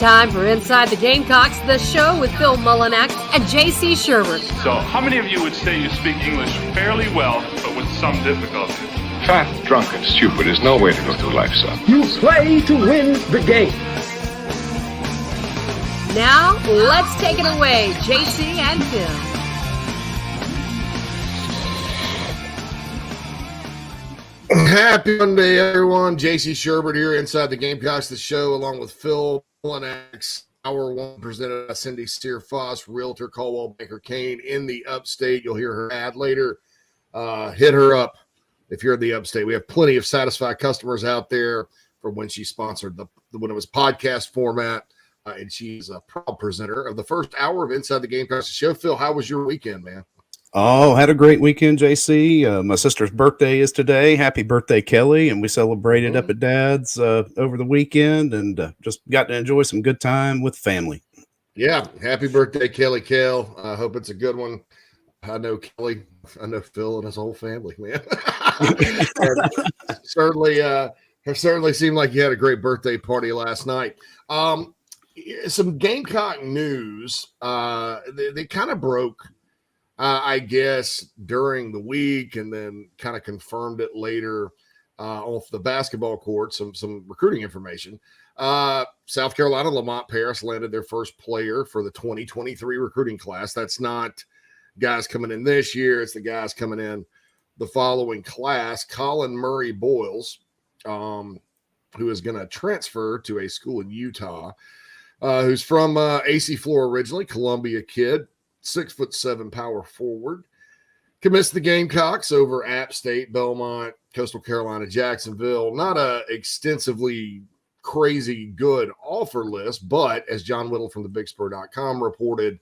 time for Inside the Gamecocks, the show with Phil Mullinax and J.C. Sherbert. So, how many of you would say you speak English fairly well, but with some difficulty? Fat, drunk, and stupid is no way to go through life, son. You play to win the game. Now, let's take it away, J.C. and Phil. Happy Monday, everyone. J.C. Sherbert here, Inside the Gamecocks, the show, along with Phil Mullinax. Hour one presented by Cindy Sear-Foss, Realtor Caldwell Baker Kane in the upstate. You'll hear her ad later. Hit her up if you're in the upstate. We have plenty of satisfied customers out there from when she sponsored when it was podcast format. And she's a proud presenter of the first hour of Inside the Gamecocks show. Phil, how was your weekend, man? Oh, had a great weekend, JC. My sister's birthday is today. Happy birthday, Kelly. And we celebrated up at Dad's over the weekend and just got to enjoy some good time with family. Yeah. Happy birthday, Kelly Kell. I hope it's a good one. I know Kelly. I know Phil and his whole family, man. Certainly seemed like you had a great birthday party last night. Some Gamecock news. They kind of broke, I guess, during the week, and then kind of confirmed it later off the basketball court. Some recruiting information. South Carolina, Lamont Paris landed their first player for the 2023 recruiting class. That's not guys coming in this year; it's the guys coming in the following class. Colin Murray Boyles, who is going to transfer to a school in Utah. Who's from AC Floor originally, Columbia kid, 6'7" power forward. Commits the Gamecocks over App State, Belmont, Coastal Carolina, Jacksonville. Not a extensively crazy good offer list, but as John Whittle from thebigspur.com reported,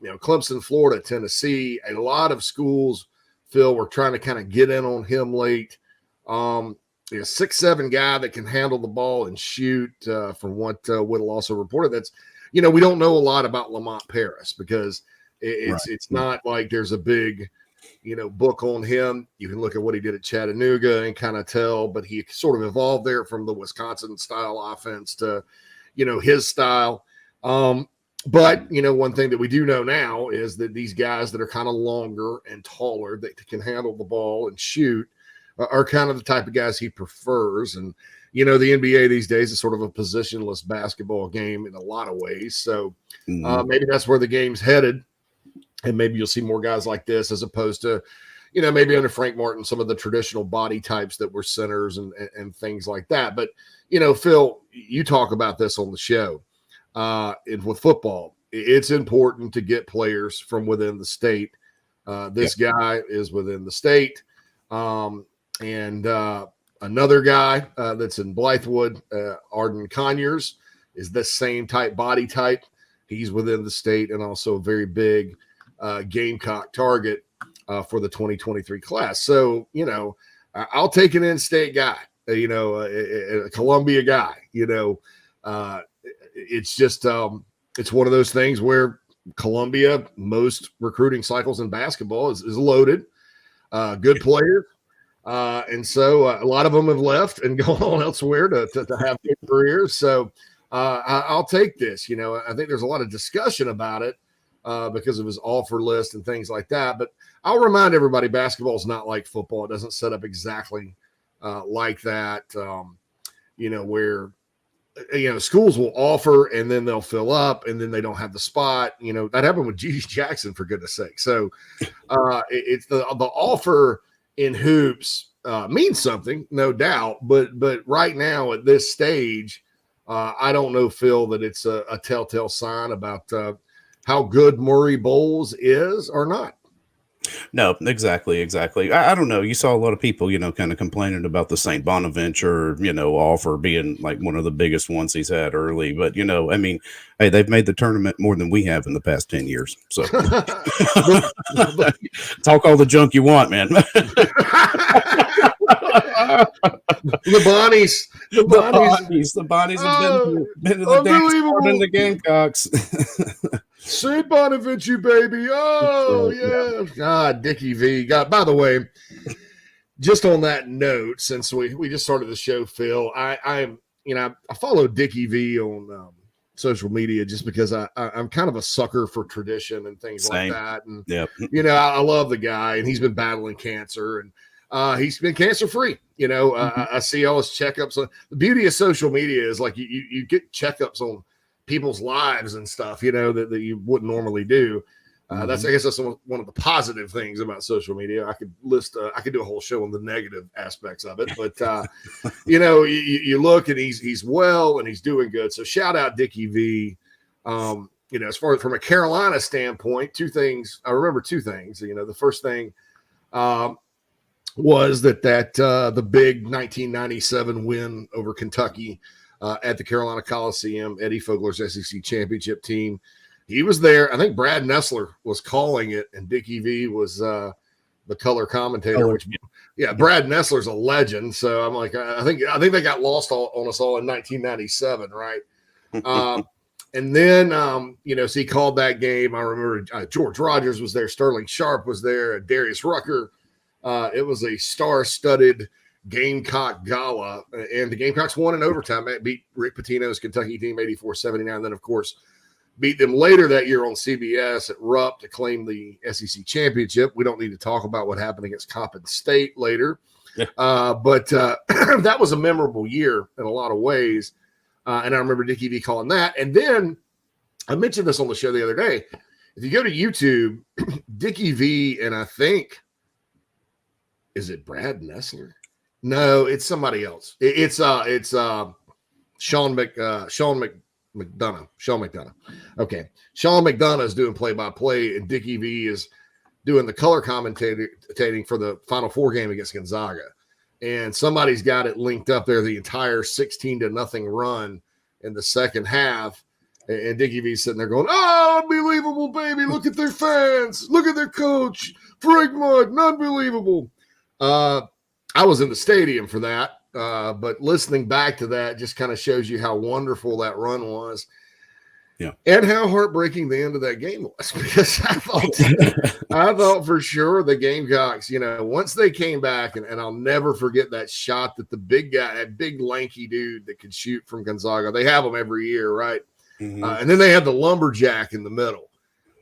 Clemson, Florida, Tennessee, a lot of schools, Phil, were trying to kind of get in on him late. A 6'7" guy that can handle the ball and shoot, from what Whittle also reported. That's, we don't know a lot about Lamont Paris because it's not like there's a big, book on him. You can look at what he did at Chattanooga and kind of tell, but he sort of evolved there from the Wisconsin style offense to, his style. But, one thing that we do know now is that these guys that are kind of longer and taller that can handle the ball and shoot are kind of the type of guys he prefers. And, the NBA these days is sort of a positionless basketball game in a lot of ways. So maybe that's where the game's headed. And maybe you'll see more guys like this as opposed to, maybe under Frank Martin, some of the traditional body types that were centers and things like that. But, Phil, you talk about this on the show. With football, it's important to get players from within the state. This guy is within the state. And another guy that's in Blythewood, Arden Conyers, is the same body type. He's within the state and also a very big Gamecock target for the 2023 class. So, I'll take an in-state guy, a Columbia guy. It's just it's one of those things where Columbia, most recruiting cycles in basketball is loaded, good players. And so a lot of them have left and gone on elsewhere to have good careers. So I'll take this. I think there's a lot of discussion about it because of his offer list and things like that. But I'll remind everybody, basketball is not like football. It doesn't set up exactly like that, where schools will offer and then they'll fill up and then they don't have the spot. That happened with G.D. Jackson, for goodness sake. So it's the offer in hoops means something, no doubt. But right now at this stage, I don't know, Phil, that it's a telltale sign about how good Murray Boyles is or not. No, exactly. I don't know. You saw a lot of people, kind of complaining about the St. Bonaventure, offer being like one of the biggest ones he's had early. But, hey, they've made the tournament more than we have in the past 10 years. So talk all the junk you want, man. The Bonnies have been to the dance court in the Gamecocks. St. Bonaventure, baby. Oh, yeah. God, Dickie V. God, by the way, just on that note, since we just started the show, Phil, I follow Dickie V on social media just because I'm kind of a sucker for tradition and things like that. And, I love the guy, and he's been battling cancer, and he's been cancer free. I see all his checkups. The beauty of social media is like you get checkups on people's lives and stuff, that you wouldn't normally do. I guess that's one of the positive things about social media. I could do a whole show on the negative aspects of it, but you look and he's well and he's doing good. So shout out Dickie V. As far as from a Carolina standpoint, I remember two things. The first thing was that the big 1997 win over Kentucky at the Carolina Coliseum, Eddie Fogler's SEC championship team. He was there. I think Brad Nessler was calling it, and Dickie V was the color commentator. Brad Nessler's a legend. So I'm like, I think they got lost on us all in 1997, right? And then so he called that game. I remember George Rogers was there, Sterling Sharp was there, Darius Rucker. It was a star-studded Gamecock gala, and the Gamecocks won in overtime. Beat Rick Pitino's Kentucky team 84-79. Then, of course, beat them later that year on CBS at Rupp to claim the SEC championship. We don't need to talk about what happened against Coppin State later. But that was a memorable year in a lot of ways. And I remember Dickie V calling that. And then I mentioned this on the show the other day. If you go to YouTube, Dickie V, and I think, is it Brad Nessler? No, it's somebody else. It's Sean McDonough. Okay. Sean McDonough is doing play-by-play, and Dickie V is doing the color commentating for the Final Four game against Gonzaga. And somebody's got it linked up there, the entire 16-0 run in the second half. And Dickie V's sitting there going, "Oh, unbelievable, baby. Look at their fans. Look at their coach. Frank Martin, unbelievable." I was in the stadium for that. But listening back to that just kind of shows you how wonderful that run was. Yeah. And how heartbreaking the end of that game was, because I thought for sure the Gamecocks, once they came back, and I'll never forget that shot that the big guy, that big lanky dude that could shoot from Gonzaga, they have them every year, right? And then they had the lumberjack in the middle.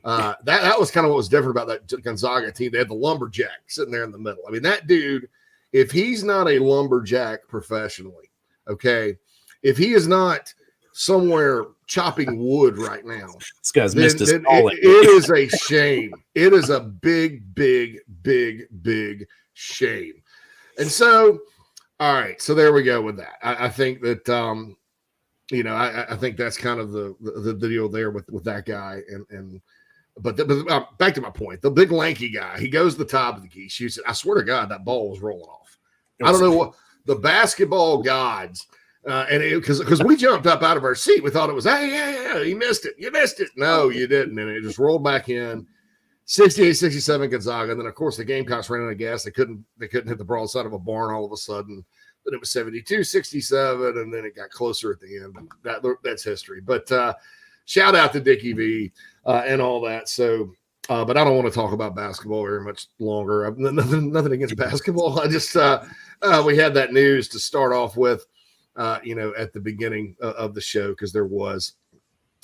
That was kind of what was different about that Gonzaga team. They had the lumberjack sitting there in the middle. I mean, that dude, if he's not a lumberjack professionally, okay, if he is not somewhere chopping wood right now, this guy's missed his calling. It is a shame. It is a big, big, big, big shame. And so, all right, so there we go with that. I think that I think that's kind of the deal there with that guy. But back to my point, the big lanky guy, he goes to the top of the key, shoots it. I swear to God, that ball was rolling off. I don't know what the basketball gods, because we jumped up out of our seat. We thought it was, hey, you missed it. You missed it. No, you didn't. And it just rolled back in. 68-67 Gonzaga. And then, of course, the Gamecocks ran out of gas. They couldn't hit the broadside of a barn all of a sudden. Then it was 72-67, and then it got closer at the end. That's history. But shout out to Dickie V and all that. So, but I don't want to talk about basketball very much longer. I've nothing against basketball. I just we had that news to start off with, at the beginning of the show, because there was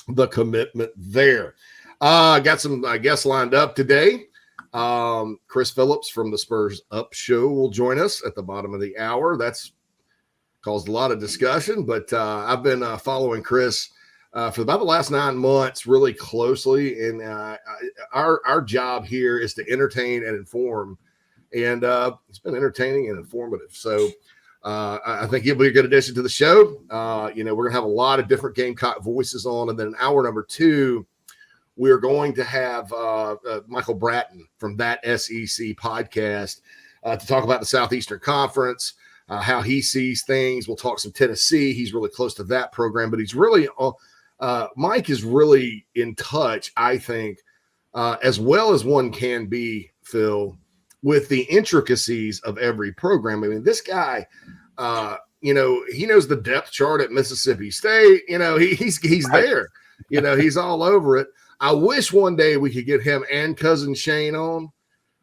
the commitment there. Got some guests lined up today. Chris Phillips from the Spurs Up Show will join us at the bottom of the hour. That's caused a lot of discussion, but I've been following Chris for about the last 9 months really closely, and our job here is to entertain and inform, and it's been entertaining and informative. So I think he'll be a good addition to the show. We're going to have a lot of different Gamecock voices on, and then in hour number 2, we're going to have Michael Bratton from That SEC podcast to talk about the Southeastern Conference, how he sees things. We'll talk some Tennessee. He's really close to that program, but he's really Mike is really in touch, I think, as well as one can be, Phil, with the intricacies of every program. I mean, this guy, he knows the depth chart at Mississippi State. He's there. He's all over it. I wish one day we could get him and Cousin Shane on,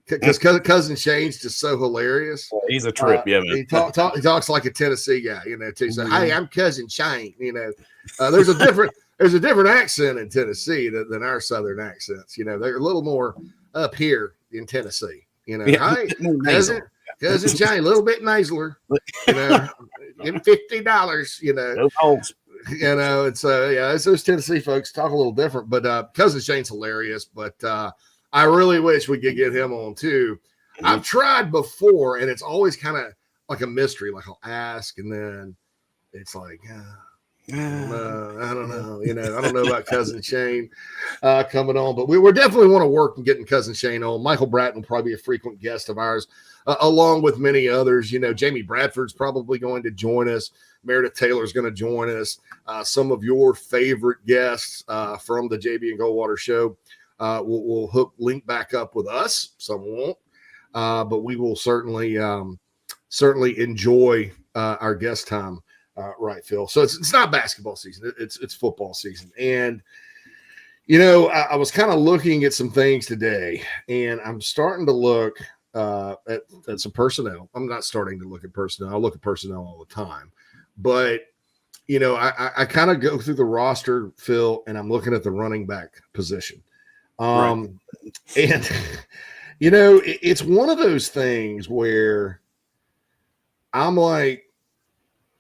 because Cousin Shane's just so hilarious. He's a trip, yeah, man. He talks like a Tennessee guy, too. So, hey, I'm Cousin Shane. There's a there's a different accent in Tennessee than our Southern accents. You know, they're a little more up here in Tennessee. You know, Yeah, hey, cousin Johnny, a little bit nasaler. You know, give him $50. You know, no holes. You know, it's those Tennessee folks talk a little different. But cousin Shane's hilarious. But I really wish we could get him on too. I've tried before, and it's always kind of like a mystery. Like I'll ask, and then it's like. I don't know. You know, I don't know about cousin Shane coming on, but we're definitely want to work on getting cousin Shane on. Michael Bratton will probably be a frequent guest of ours, along with many others. You know, Jamie Bradford's probably going to join us. Meredith Taylor's going to join us. Some of your favorite guests from the JB and Goldwater show will link back up with us. Some won't, but we will certainly enjoy our guest time. Right, Phil. So it's not basketball season. It's football season. And, you know, I was kind of looking at some things today, and I'm starting to look at some personnel. I'm not starting to look at personnel. I look at personnel all the time. But, you know, I kind of go through the roster, Phil, and I'm looking at the running back position. Right. And, you know, it's one of those things where I'm like,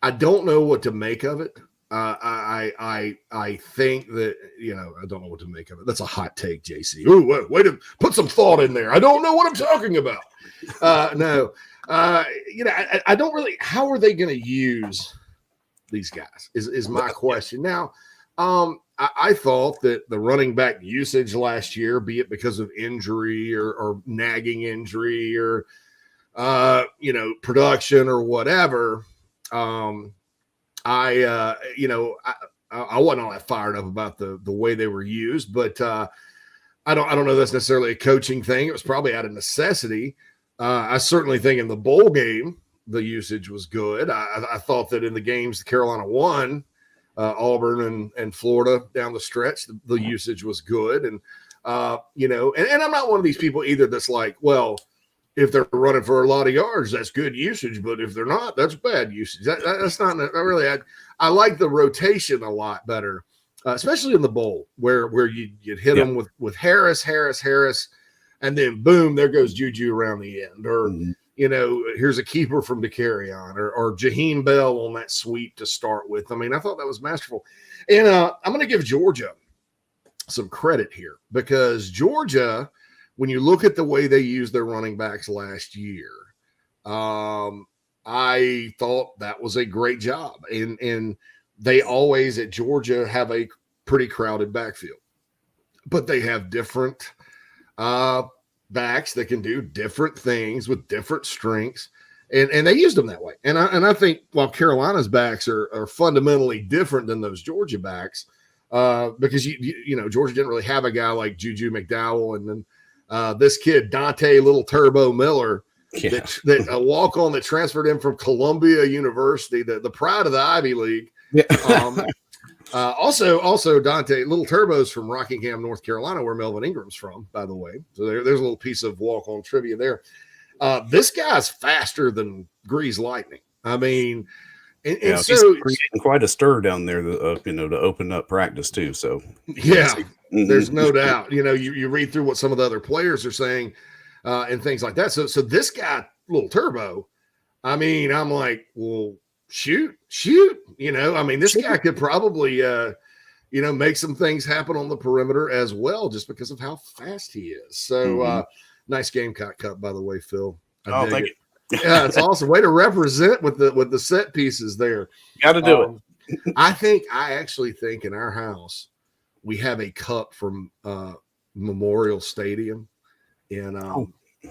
I don't know what to make of it. I think that, you know, I don't know what to make of it. That's a hot take, JC. Ooh, wait to put some thought in there. I don't know what I'm talking about. No, you know, I don't really. How are they going to use these guys? Is my question. Now, I thought that the running back usage last year, be it because of injury or nagging injury or you know, production or whatever. I wasn't all that fired up about the way they were used, but I don't know that's necessarily a coaching thing. It was probably out of necessity. I certainly think in the bowl game the usage was good. I thought that in the games Carolina won, Auburn and Florida down the stretch, the usage was good. And you know, and I'm not one of these people either that's like, well, if they're running for a lot of yards, that's good usage. But if they're not, that's bad usage. That's not really. I like the rotation a lot better, especially in the bowl where you'd hit them with Harris, and then boom, there goes Juju around the end. Or, you know, here's a keeper from DeCarrion or Jaheim Bell on that sweep to start with. I mean, I thought that was masterful. And I'm going to give Georgia some credit here because Georgia – when you look at the way they used their running backs last year, I thought that was a great job. And they always at Georgia have a pretty crowded backfield. But they have different backs that can do different things with different strengths. And they used them that way. And I think while Carolina's backs are fundamentally different than those Georgia backs, because, you know, Georgia didn't really have a guy like Juju McDowell and then this kid, Dante Little Turbo Miller, that a walk-on that transferred in from Columbia University, the pride of the Ivy League. Yeah. Also Dante Little Turbo's from Rockingham, North Carolina, where Melvin Ingram's from, by the way. So there's a little piece of walk-on trivia there. This guy's faster than Grease Lightning. I mean, and so he's creating quite a stir down there, you know, to open up practice too. So yeah. There's no doubt. You know, you read through what some of the other players are saying and things like that. So this guy, Little Turbo, I mean, I'm like, well, shoot. You know, I mean, this guy could probably, you know, make some things happen on the perimeter as well, just because of how fast he is. So nice Gamecock Cup, by the way, Phil. Thank you. Yeah, it's awesome. Way to represent with the set pieces there. Got to do it. I actually think in our house, we have a cup from Memorial Stadium, and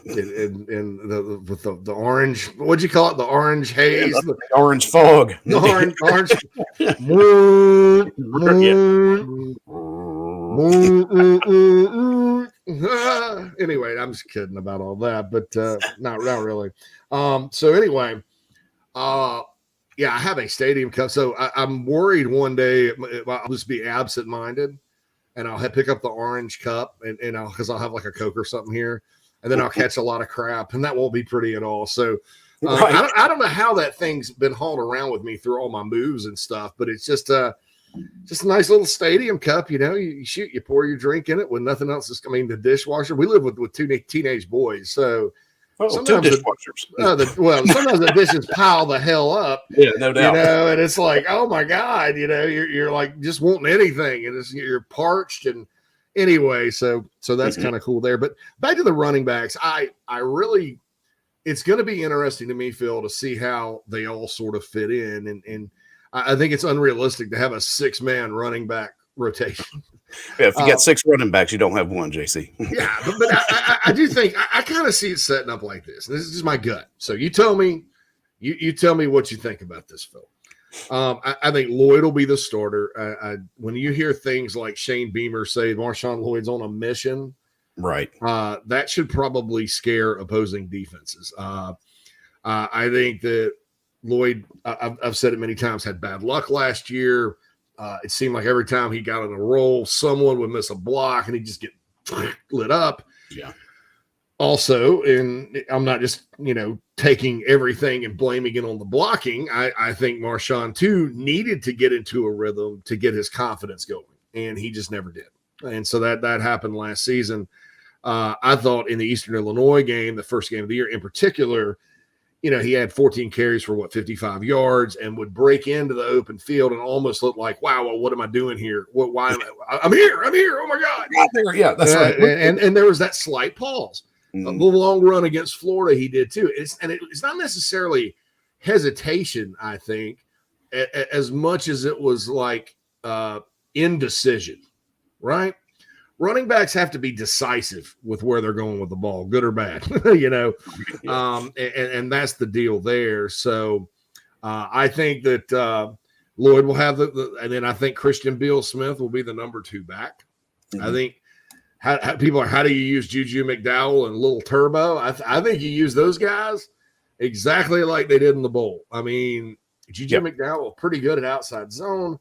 with the orange. What'd you call it? The orange haze, the orange fog, the orange. Anyway, I'm just kidding about all that, but not really. So anyway, yeah, I have a stadium cup. So I'm worried one day I'll just be absent-minded. And I'll pick up the orange cup and because I'll have like a Coke or something here, and then I'll catch a lot of crap, and that won't be pretty at all. So I don't know how that thing's been hauled around with me through all my moves and stuff, but it's just just a nice little stadium cup. You shoot, you pour your drink in it when nothing else is. I mean, the dishwasher. We live with two teenage boys, so two sometimes dishwashers. Sometimes the dishes pile the hell up. Yeah, no doubt. And it's like, oh my God, you're like just wanting anything, and you're parched. And anyway, so that's kind of cool there. But back to the running backs, I really, it's going to be interesting to me, Phil, to see how they all sort of fit in, and I think it's unrealistic to have a 6-man running back rotation. Yeah, if you got 6 running backs, you don't have one, JC. Yeah, but I do think I kind of see it setting up like this. This is just my gut. So you tell me, you tell me what you think about this, Phil. I think Lloyd will be the starter. When you hear things like Shane Beamer say Marshawn Lloyd's on a mission, right? That should probably scare opposing defenses. I think that Lloyd, I've said it many times, had bad luck last year. It seemed like every time he got on a roll, someone would miss a block and he'd just get lit up. Yeah. Also, and I'm not just, taking everything and blaming it on the blocking. I think Marshawn, too, needed to get into a rhythm to get his confidence going, and he just never did. And so that happened last season. I thought in the Eastern Illinois game, the first game of the year in particular, he had 14 carries for 55 yards and would break into the open field and almost look like, wow, well, what am I doing here? Why am I'm here. Oh my God. Yeah, that's right. And there was that slight pause. A long run against Florida, he did too. It's not necessarily hesitation, I think, as much as it was like indecision, right? Running backs have to be decisive with where they're going with the ball, good or bad, and that's the deal there. So I think that Lloyd will have and then I think Christian Beal Smith will be the number 2 back. I think how do you use Juju McDowell and Little Turbo? I think you use those guys exactly like they did in the bowl. I mean, Juju McDowell pretty good at outside zone,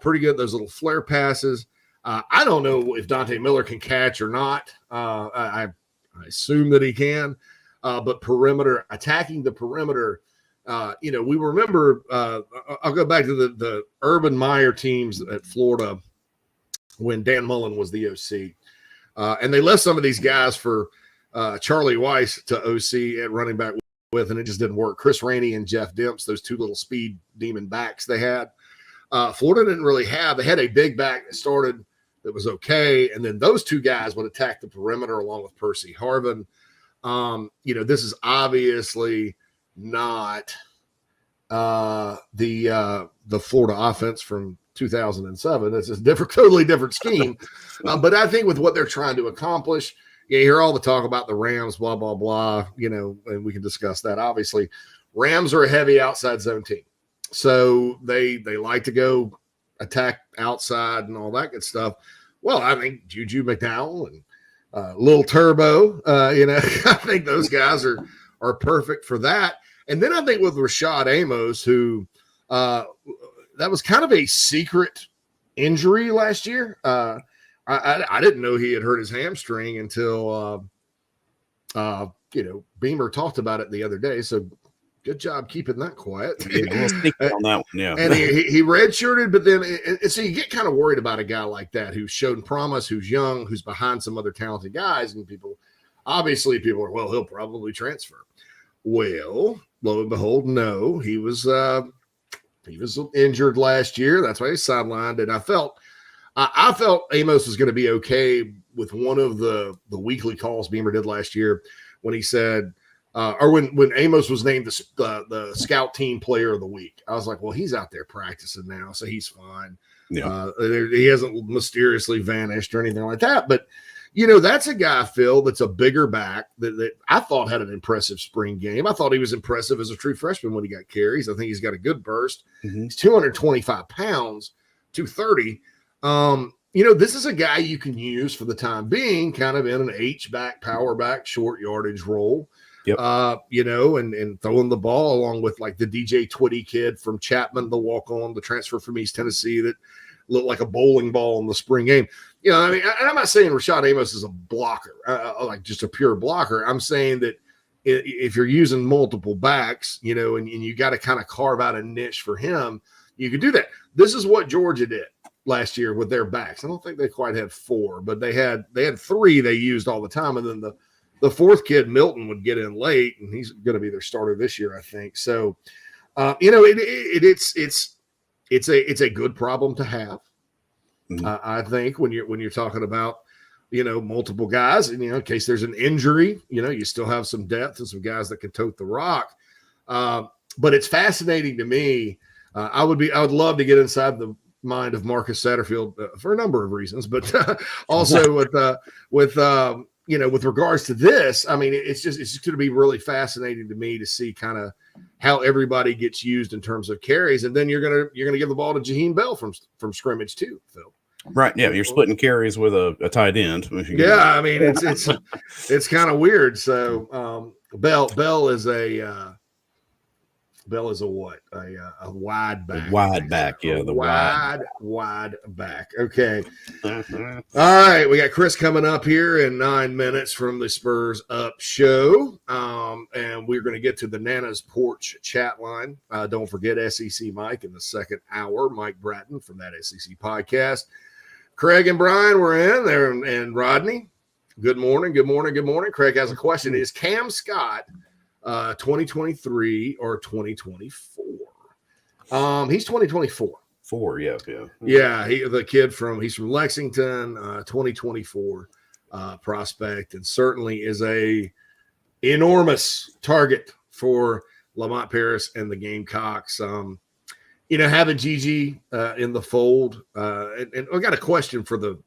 pretty good at those little flare passes. I don't know if Dante Miller can catch or not. I assume that he can, but attacking the perimeter, we remember, I'll go back to the Urban Meyer teams at Florida when Dan Mullen was the OC. And they left some of these guys for Charlie Weiss to OC at running back with, and it just didn't work. Chris Rainey and Jeff Demps, those 2 little speed demon backs they had. Florida didn't really have. They had a big back that started that was okay, and then those 2 guys would attack the perimeter along with Percy Harvin. This is obviously not the Florida offense from 2007. It's a totally different scheme. But I think with what they're trying to accomplish, you hear all the talk about the Rams, blah, blah, blah, and we can discuss that. Obviously, Rams are a heavy outside zone team. So they like to go attack outside and all that good stuff. Well, I think Juju McDowell and Little Turbo, I think those guys are perfect for that. And then I think with Rashad Amos, who that was kind of a secret injury last year. I didn't know he had hurt his hamstring until, Beamer talked about it the other day. So good job keeping that quiet. On that one, yeah. And he redshirted, but then so you get kind of worried about a guy like that who's shown promise, who's young, who's behind some other talented guys, and people are, well, he'll probably transfer. Well, lo and behold, no, he was injured last year. That's why he's sidelined, and I felt Amos was going to be okay with one of the weekly calls Beamer did last year when he said. Or when Amos was named the scout team player of the week, I was like, well, he's out there practicing now, so he's fine. Yeah. He hasn't mysteriously vanished or anything like that. But, that's a guy, Phil, that's a bigger back that I thought had an impressive spring game. I thought he was impressive as a true freshman when he got carries. I think he's got a good burst. Mm-hmm. He's 225 pounds, 230. This is a guy you can use for the time being kind of in an H-back, power back, short yardage role. Yep. And throwing the ball along with like the DJ Twitty kid from Chapman, the walk-on, the transfer from East Tennessee that looked like a bowling ball in the spring game. I'm not saying Rashad Amos is a blocker, like just a pure blocker. I'm saying that if you're using multiple backs, and you got to kind of carve out a niche for him, you could do that. This is what Georgia did last year with their backs. I don't think they quite had 4, but they had 3 they used all the time, and then the fourth kid, Milton, would get in late, and he's going to be their starter this year, I think. So, it's a good problem to have. I think when you're talking about, multiple guys, and in case there's an injury, you still have some depth and some guys that can tote the rock. But it's fascinating to me. I would love to get inside the mind of Marcus Satterfield for a number of reasons, but also with regards to this, I mean, it's just going to be really fascinating to me to see kind of how everybody gets used in terms of carries, and then you're gonna give the ball to Jaheim Bell from scrimmage too, Phil. Right. Yeah, you're splitting carries with a tight end. Yeah, I mean it's kind of weird. So Bell is a what? A wide back. The wide back, yeah. The wide back. Okay. All right. We got Chris coming up here in 9 minutes from the Spurs Up show. And we're going to get to the Nana's Porch chat line. Don't forget SEC Mike in the second hour, Mike Bratton from that SEC podcast. Craig and Brian were in there, and Rodney. Good morning. Craig has a question. Is Cam Scott 2023 or 2024? He's 2024. Yeah. Yeah, the kid he's from Lexington, 2024 prospect, and certainly is a enormous target for Lamont Paris and the Gamecocks. Having Gigi in the fold, and I got a question for the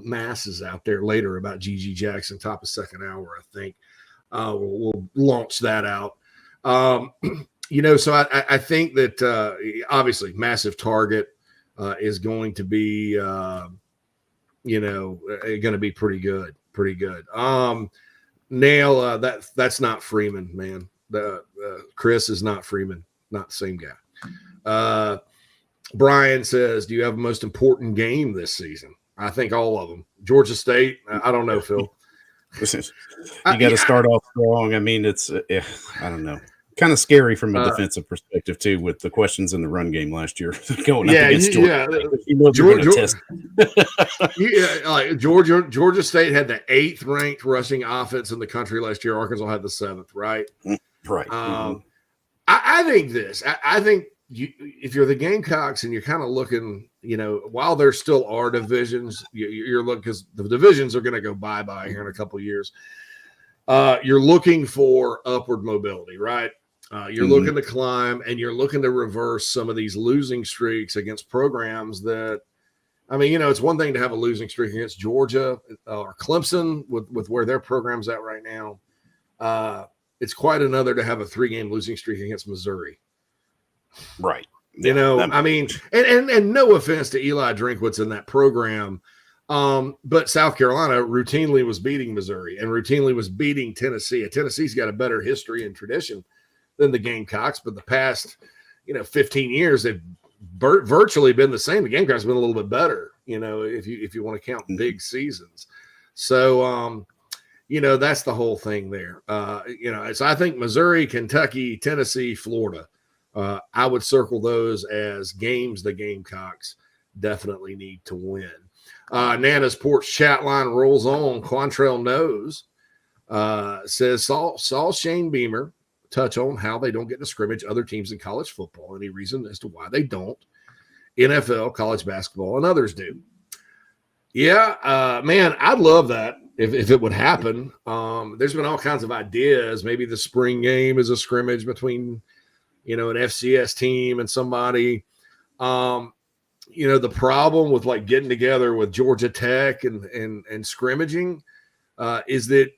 masses out there later about Gigi Jackson, top of second hour, I think. We'll launch that out. So I think that obviously massive target is going to be going to be pretty good. Nail that's not Freeman, man. Chris is not Freeman, not the same guy. Brian says, do you have a most important game this season? I think all of them. Georgia State, I don't know, Phil. You got to start off strong. I mean, it's I don't know, kind of scary from a defensive perspective too, with the questions in the run game last year going up against Georgia. Georgia State had the 8th ranked rushing offense in the country last year. Arkansas had the 7th, right? Right. I think this. I think if you're the Gamecocks and you're kind of looking, while there still are divisions, you're looking, because the divisions are going to go bye-bye here in a couple of years. You're looking for upward mobility, right? You're looking to climb, and you're looking to reverse some of these losing streaks against programs that, I mean, it's one thing to have a losing streak against Georgia or Clemson with where their program's at right now. It's quite another to have a 3-game losing streak against Missouri. Right. I mean, and no offense to Eli Drinkwitz in that program, but South Carolina routinely was beating Missouri and routinely was beating Tennessee. Tennessee's got a better history and tradition than the Gamecocks, but the past, 15 years, they've virtually been the same. The Gamecocks have been a little bit better, if you want to count big seasons. So, that's the whole thing there. So I think Missouri, Kentucky, Tennessee, Florida, I would circle those as games the Gamecocks definitely need to win. Nana's Porch chat line rolls on. Quantrell knows, says, saw Shane Beamer touch on how they don't get to scrimmage other teams in college football. Any reason as to why they don't? NFL, college basketball, and others do. Yeah, man, I'd love that if it would happen. There's been all kinds of ideas. Maybe the spring game is a scrimmage between, an FCS team and somebody. The problem with like getting together with Georgia Tech and scrimmaging is that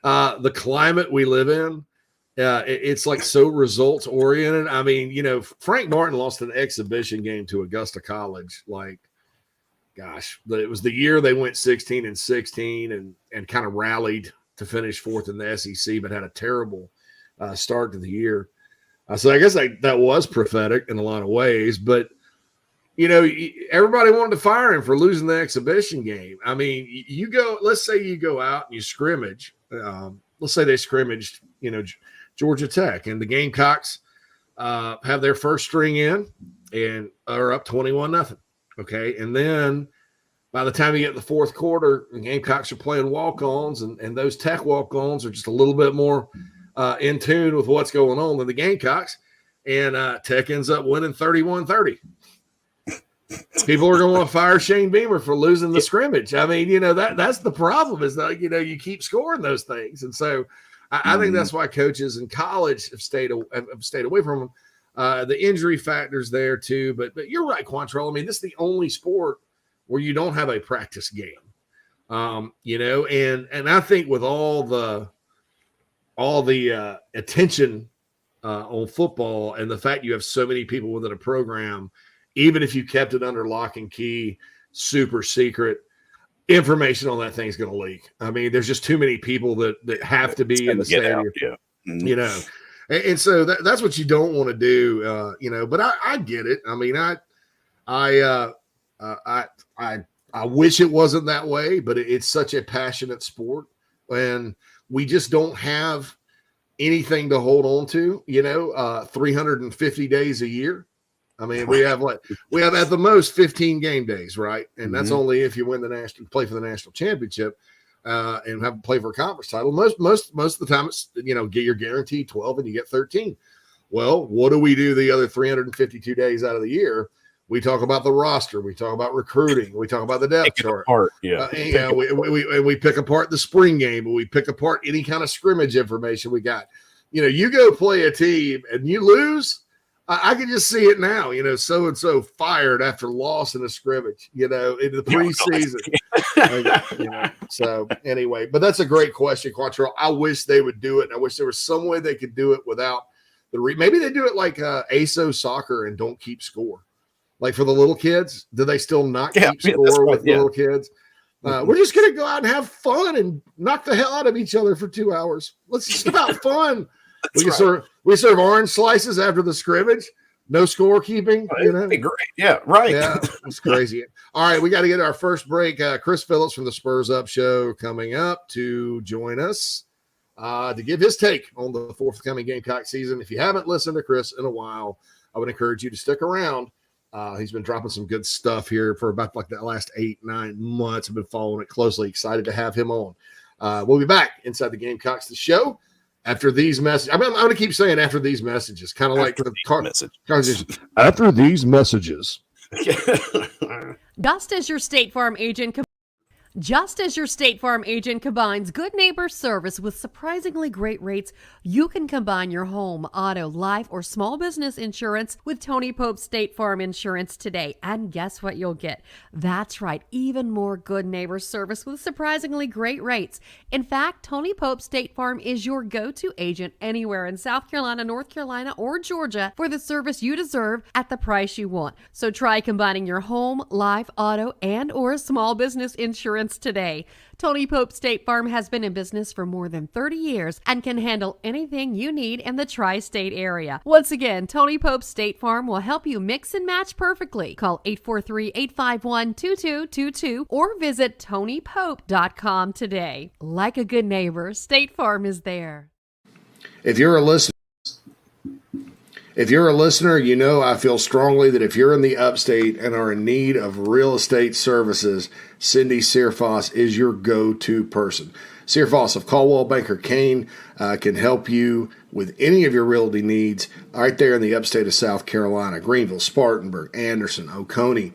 the climate we live in, it's like so results oriented. I mean, Frank Martin lost an exhibition game to Augusta College. Like, gosh, it was the year they went 16-16 and kind of rallied to finish 4th in the SEC, but had a terrible start to the year. So I guess that was prophetic in a lot of ways, but everybody wanted to fire him for losing the exhibition game. I mean, let's say you go out and you scrimmage. Let's say they scrimmaged, Georgia Tech, and the Gamecocks have their first string in and are up 21-0. Okay. And then by the time you get to the fourth quarter, the Gamecocks are playing walk-ons, and those Tech walk-ons are just a little bit more in tune with what's going on than the Gamecocks. And Tech ends up winning 31-30. People are going to fire Shane Beamer for losing the scrimmage. I mean, that's the problem is that, you keep scoring those things. And so I think that's why coaches in college have stayed away from them. The injury factors there too. But you're right, Quantrell. I mean, this is the only sport where you don't have a practice game. And I think with all the attention on football and the fact you have so many people within a program, even if you kept it under lock and key, super secret, information on that thing's going to leak. I mean, there's just too many people that have to be in the stadium, And so that's what you don't want to do, But I get it. I mean, I wish it wasn't that way, but it's such a passionate sport, and we just don't have anything to hold on to. 350 days a year. I mean, we have at the most 15 game days, right? And that's only if you play for the national championship and have to play for a conference title. Most of the time, it's get your guaranteed 12 and you get 13. Well, what do we do the other 352 days out of the year? We talk about the roster. We talk about recruiting. We talk about the depth chart. We pick apart the spring game. We pick apart any kind of scrimmage information we got. You go play a team and you lose. I can just see it now, so-and-so fired after loss in a scrimmage, in the preseason. So anyway, but that's a great question, Quantrell. I wish they would do it. I wish there was some way they could do it without maybe they do it like ASO soccer and don't keep score. Like for the little kids, do they still not keep score with the little kids? We're just going to go out and have fun and knock the hell out of each other for 2 hours. Let's just have fun. We serve orange slices after the scrimmage. No scorekeeping. That'd be great. Yeah, right. Yeah, it's crazy. All right, we got to get our first break. Chris Phillips from the Spurs Up Show coming up to join us to give his take on the forthcoming Gamecock season. If you haven't listened to Chris in a while, I would encourage you to stick around. He's been dropping some good stuff here for about like that last 8-9 months. I've been following it closely. Excited to have him on. We'll be back inside the Gamecocks, the show. After these messages, I'm going to keep saying after these messages, kind of like the message. After these messages. Just as your State Farm agent combines good neighbor service with surprisingly great rates, you can combine your home, auto, life, or small business insurance with Tony Pope State Farm Insurance today. And guess what you'll get? That's right, even more good neighbor service with surprisingly great rates. In fact, Tony Pope State Farm is your go-to agent anywhere in South Carolina, North Carolina, or Georgia for the service you deserve at the price you want. So try combining your home, life, auto, and or small business insurance today. Tony Pope State Farm has been in business for more than 30 years and can handle anything you need in the tri-state area. Once again, Tony Pope State Farm will help you mix and match perfectly. Call 843-851-2222 or visit tonypope.com today. Like a good neighbor, State Farm is there. If you're a listener, I feel strongly that if you're in the upstate and are in need of real estate services, Cindy Searfoss is your go-to person. Searfoss of Caldwell Banker Kane can help you with any of your realty needs right there in the upstate of South Carolina, Greenville, Spartanburg, Anderson, Oconee,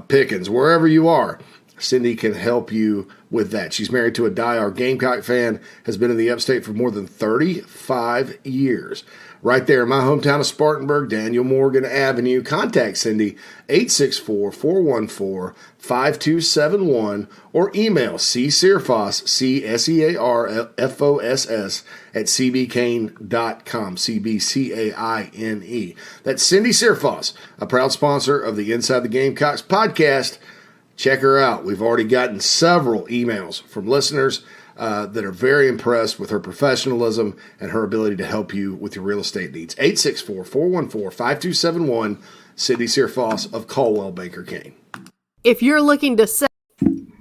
Pickens, wherever you are. Cindy can help you with that. She's married to a diehard Gamecock fan, has been in the upstate for more than 35 years. Right there in my hometown of Spartanburg, Daniel Morgan Avenue. Contact Cindy, 864-414-5271, or email csearfoss, CSEARFOSS, at cbcaine.com, CBCAINE. That's Cindy Searfoss, a proud sponsor of the Inside the Gamecocks podcast. Check her out. We've already gotten several emails from listeners that are very impressed with her professionalism and her ability to help you with your real estate needs. 864-414-5271, Cindy Searfoss of Caldwell Banker Kane. If you're looking to sell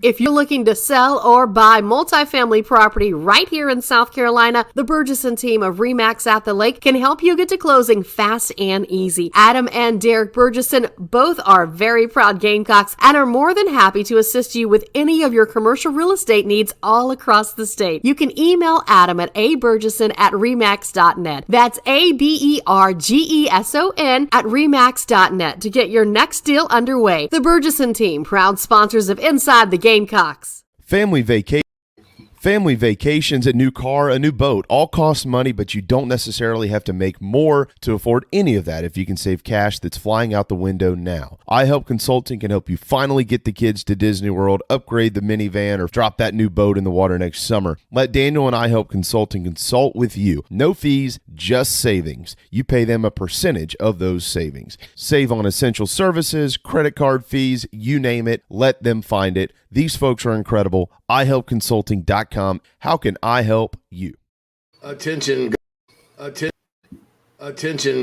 If you're looking to sell or buy multifamily property right here in South Carolina, the Burgesson team of RE/MAX at the Lake can help you get to closing fast and easy. Adam and Derek Burgesson both are very proud Gamecocks and are more than happy to assist you with any of your commercial real estate needs all across the state. You can email Adam at aburgesson@remax.net. That's ABERGESON at remax.net to get your next deal underway. The Burgesson team, proud sponsors of Inside the Gamecocks. Family vacations, a new car, a new boat, all cost money, but you don't necessarily have to make more to afford any of that if you can save cash that's flying out the window now. iHelp Consulting can help you finally get the kids to Disney World, upgrade the minivan, or drop that new boat in the water next summer. Let Daniel and iHelp Consulting consult with you. No fees, just savings. You pay them a percentage of those savings. Save on essential services, credit card fees, you name it. Let them find it. These folks are incredible. iHelpConsulting.com. How can I help you? Attention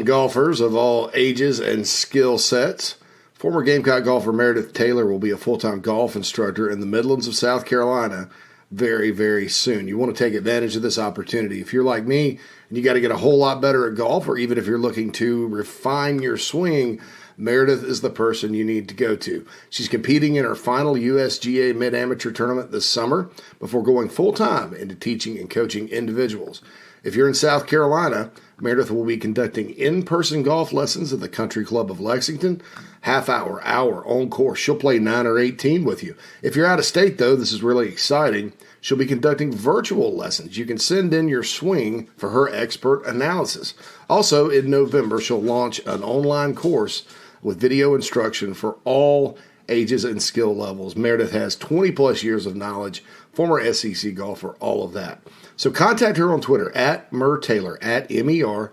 golfers of all ages and skill sets. Former Gamecock golfer Meredith Taylor will be a full-time golf instructor in the Midlands of South Carolina very, very soon. You want to take advantage of this opportunity. If you're like me and you got to get a whole lot better at golf, or even if you're looking to refine your swing, Meredith is the person you need to go to. She's competing in her final USGA Mid-Amateur Tournament this summer before going full-time into teaching and coaching individuals. If you're in South Carolina, Meredith will be conducting in-person golf lessons at the Country Club of Lexington, half-hour, hour, on course. She'll play 9 or 18 with you. If you're out of state, though, this is really exciting. She'll be conducting virtual lessons. You can send in your swing for her expert analysis. Also, in November, she'll launch an online course with video instruction for all ages and skill levels. Meredith has 20-plus years of knowledge, former SEC golfer, all of that. So contact her on Twitter at MerTaylor, at MERTAYLOR,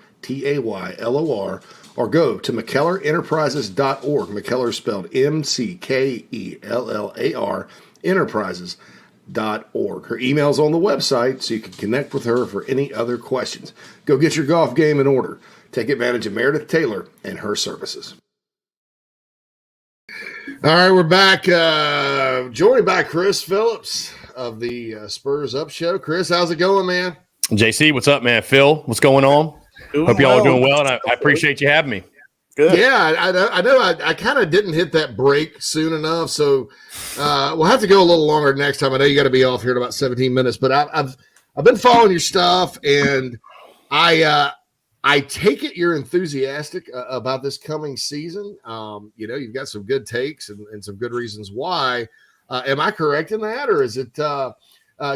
or go to McKellarEnterprises.org. McKellar spelled MCKELLAR, Enterprises.org. Her email's on the website, so you can connect with her for any other questions. Go get your golf game in order. Take advantage of Meredith Taylor and her services. All right, we're back. Joined by Chris Phillips of the Spurs Up Show. Chris, how's it going, man? JC, what's up, man? Phil, what's going on? Hope y'all are doing well, and I appreciate you having me. Good. Yeah, I know. I kind of didn't hit that break soon enough, so we'll have to go a little longer next time. I know you got to be off here in about 17 minutes, but I've been following your stuff, and I take it you're enthusiastic about this coming season. You've got some good takes and some good reasons why. Am I correct in that, or is it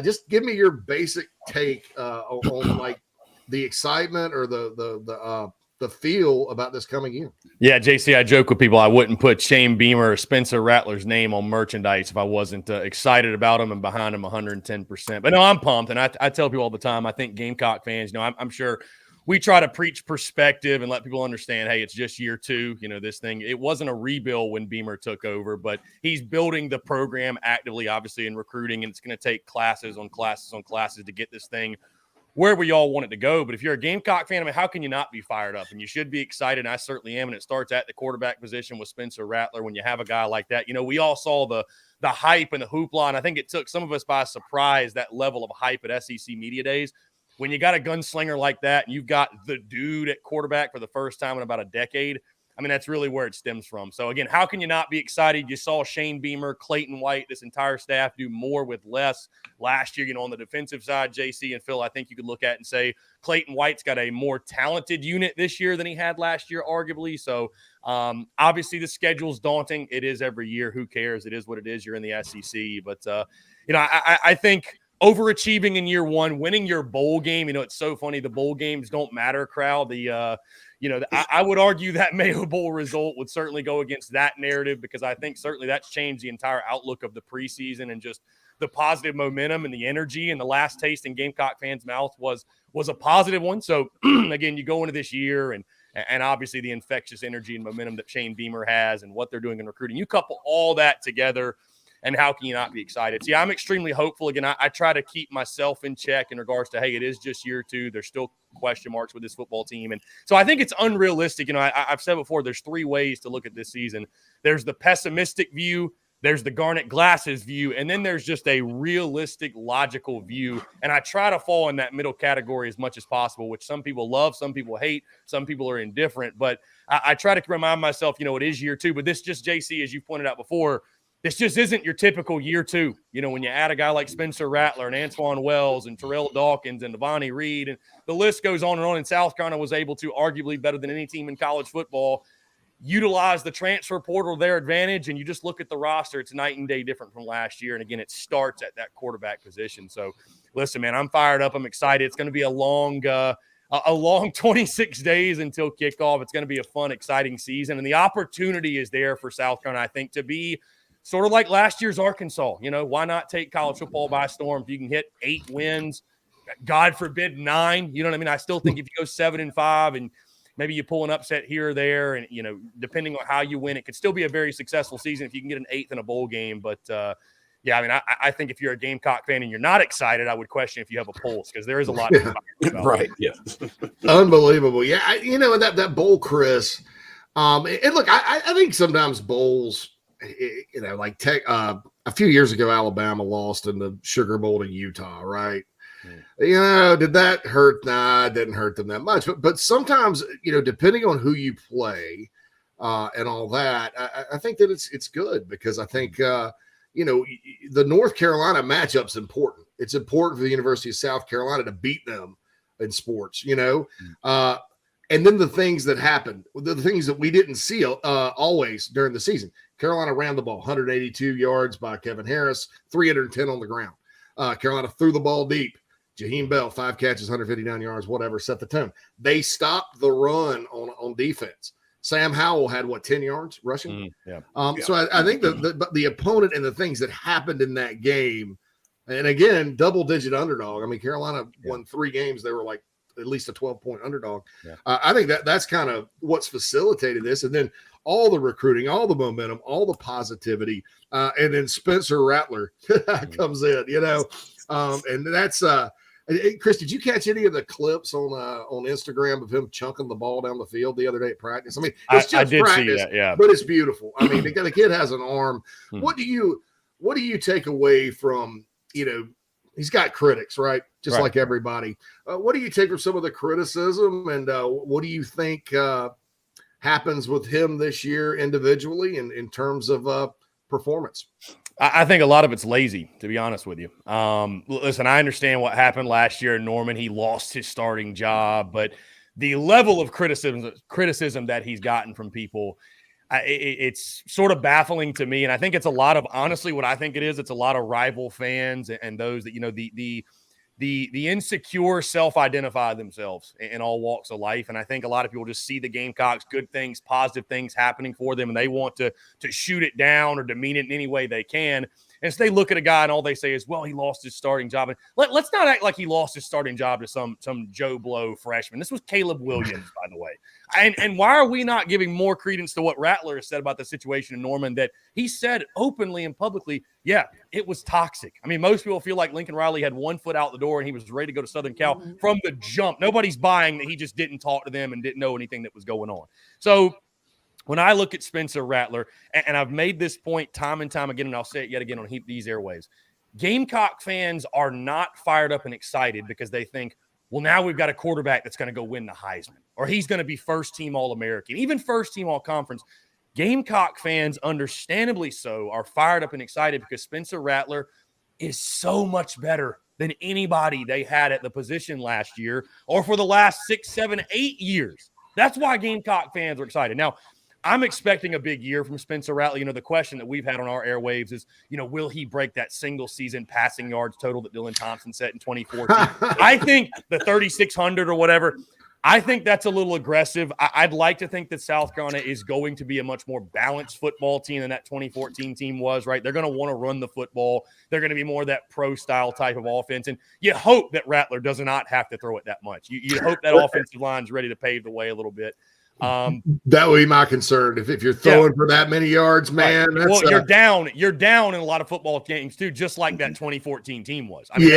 just give me your basic take on like the excitement or the feel about this coming year? Yeah, JC, I joke with people I wouldn't put Shane Beamer or Spencer Rattler's name on merchandise if I wasn't excited about them and behind them 110%. But no, I'm pumped, and I tell people all the time, I think Gamecock fans, I'm sure we try to preach perspective and let people understand, hey, it's just year two. This thing, it wasn't a rebuild when Beamer took over, but he's building the program actively, obviously, in recruiting, and it's going to take classes on classes on classes to get this thing where we all want it to go. But if you're a Gamecock fan, how can you not be fired up? And you should be excited, and I certainly am, and it starts at the quarterback position with Spencer Rattler. When you have a guy like that, we all saw the hype and the hoopla, and I think it took some of us by surprise, that level of hype at SEC Media Days. When you got a gunslinger like that and you've got the dude at quarterback for the first time in about a decade, that's really where it stems from. So, again, how can you not be excited? You saw Shane Beamer, Clayton White, this entire staff do more with less last year. On the defensive side, JC and Phil, I think you could look at and say Clayton White's got a more talented unit this year than he had last year, arguably. So, obviously the schedule's daunting. It is every year. Who cares? It is what it is. You're in the SEC. But, I think – overachieving in year one, winning your bowl game. It's so funny. The bowl games don't matter, crowd. I would argue that Mayo Bowl result would certainly go against that narrative, because I think certainly that's changed the entire outlook of the preseason, and just the positive momentum and the energy, and the last taste in Gamecock fans' mouth was a positive one. So again, you go into this year and obviously the infectious energy and momentum that Shane Beamer has and what they're doing in recruiting. You couple all that together, and how can you not be excited? See, I'm extremely hopeful. Again, I try to keep myself in check in regards to, hey, it is just year two. There's still question marks with this football team. And so I think it's unrealistic. I've said before, there's three ways to look at this season. There's the pessimistic view, there's the Garnet Glasses view, and then there's just a realistic, logical view. And I try to fall in that middle category as much as possible, which some people love, some people hate, some people are indifferent. But I try to remind myself, it is year 2. But this just, JC, as you pointed out before, this just isn't your typical year 2. When you add a guy like Spencer Rattler and Antoine Wells and Terrell Dawkins and Devontae Reed, and the list goes on and on. And South Carolina was able to, arguably better than any team in college football, utilize the transfer portal to their advantage. And you just look at the roster, it's night and day different from last year. And again, it starts at that quarterback position. So listen, man, I'm fired up. I'm excited. It's going to be a long 26 days until kickoff. It's going to be a fun, exciting season. And the opportunity is there for South Carolina, I think, to be sort of like last year's Arkansas. Why not take college football by storm? If you can hit 8 wins, God forbid 9, you know what I mean? I still think if you go 7-5 and maybe you pull an upset here or there, and, depending on how you win, it could still be a very successful season if you can get an 8th in a bowl game. But, I think if you're a Gamecock fan and you're not excited, I would question if you have a pulse, because there is a lot to about. Right, yeah. Unbelievable. Yeah, that bowl, Chris. And look, I think sometimes bowls, a few years ago, Alabama lost in the Sugar Bowl to Utah, right? Did that hurt? Nah, it didn't hurt them that much. But sometimes, depending on who you play and all that, I think that it's good, because I think, the North Carolina matchup's important. It's important for the University of South Carolina to beat them in sports, and then the things that happened, the things that we didn't see always during the season. Carolina ran the ball, 182 yards by Kevin Harris, 310 on the ground. Carolina threw the ball deep. Jaheim Bell, 5 catches, 159 yards, whatever, set the tone. They stopped the run on defense. Sam Howell had, 10 yards rushing? So I think the opponent and the things that happened in that game, and again, double-digit underdog. I mean, Carolina won 3 games. They were like at least a 12-point underdog. I think that's kind of what's facilitated this. And then all the recruiting, all the momentum, all the positivity, and then Spencer Rattler comes in, and that's Chris, did you catch any of the clips on Instagram of him chunking the ball down the field the other day at practice? I mean, it's just I did practice, see that, yeah. but it's beautiful. I mean, the kid has an arm. What do you take away from, he's got critics, right? Just like everybody. What do you take from some of the criticism, and what do you think happens with him this year individually and in terms of performance? I think a lot of it's lazy, to be honest with you. Listen, I understand what happened last year in Norman. He lost his starting job, but the level of criticism that he's gotten from people, it's sort of baffling to me. And I think it's a lot of, honestly, what I think it is, it's a lot of rival fans and those that, the insecure self-identify themselves in all walks of life. And I think a lot of people just see the Gamecocks, good things, positive things happening for them, and they want to shoot it down or demean it in any way they can. And so they look at a guy and all they say is, well, he lost his starting job. And let's not act like he lost his starting job to some Joe Blow freshman. This was Caleb Williams, by the way. And why are we not giving more credence to what Rattler has said about the situation in Norman, that he said openly and publicly, yeah, it was toxic. I mean, most people feel like Lincoln Riley had one foot out the door and he was ready to go to Southern Cal from the jump. Nobody's buying that he just didn't talk to them and didn't know anything that was going on. So when I look at Spencer Rattler, and I've made this point time and time again, and I'll say it yet again on these airwaves, Gamecock fans are not fired up and excited because they think, well, now we've got a quarterback that's going to go win the Heisman, or he's going to be first-team All-American, even first-team All-Conference. Gamecock fans, understandably so, are fired up and excited because Spencer Rattler is so much better than anybody they had at the position last year or for the last 6, 7, 8 years. That's why Gamecock fans are excited. Now, I'm expecting a big year from Spencer Rattler. The question that we've had on our airwaves is, will he break that single-season passing yards total that Dylan Thompson set in 2014? I think the 3,600 or whatever, I think that's a little aggressive. I'd like to think that South Carolina is going to be a much more balanced football team than that 2014 team was, right? They're going to want to run the football. They're going to be more of that pro-style type of offense. And you hope that Rattler does not have to throw it that much. You hope that offensive line is ready to pave the way a little bit. That would be my concern. If you're throwing for that many yards, man. Right. That's, well, you're down in a lot of football games too, just like that 2014 team was. I mean,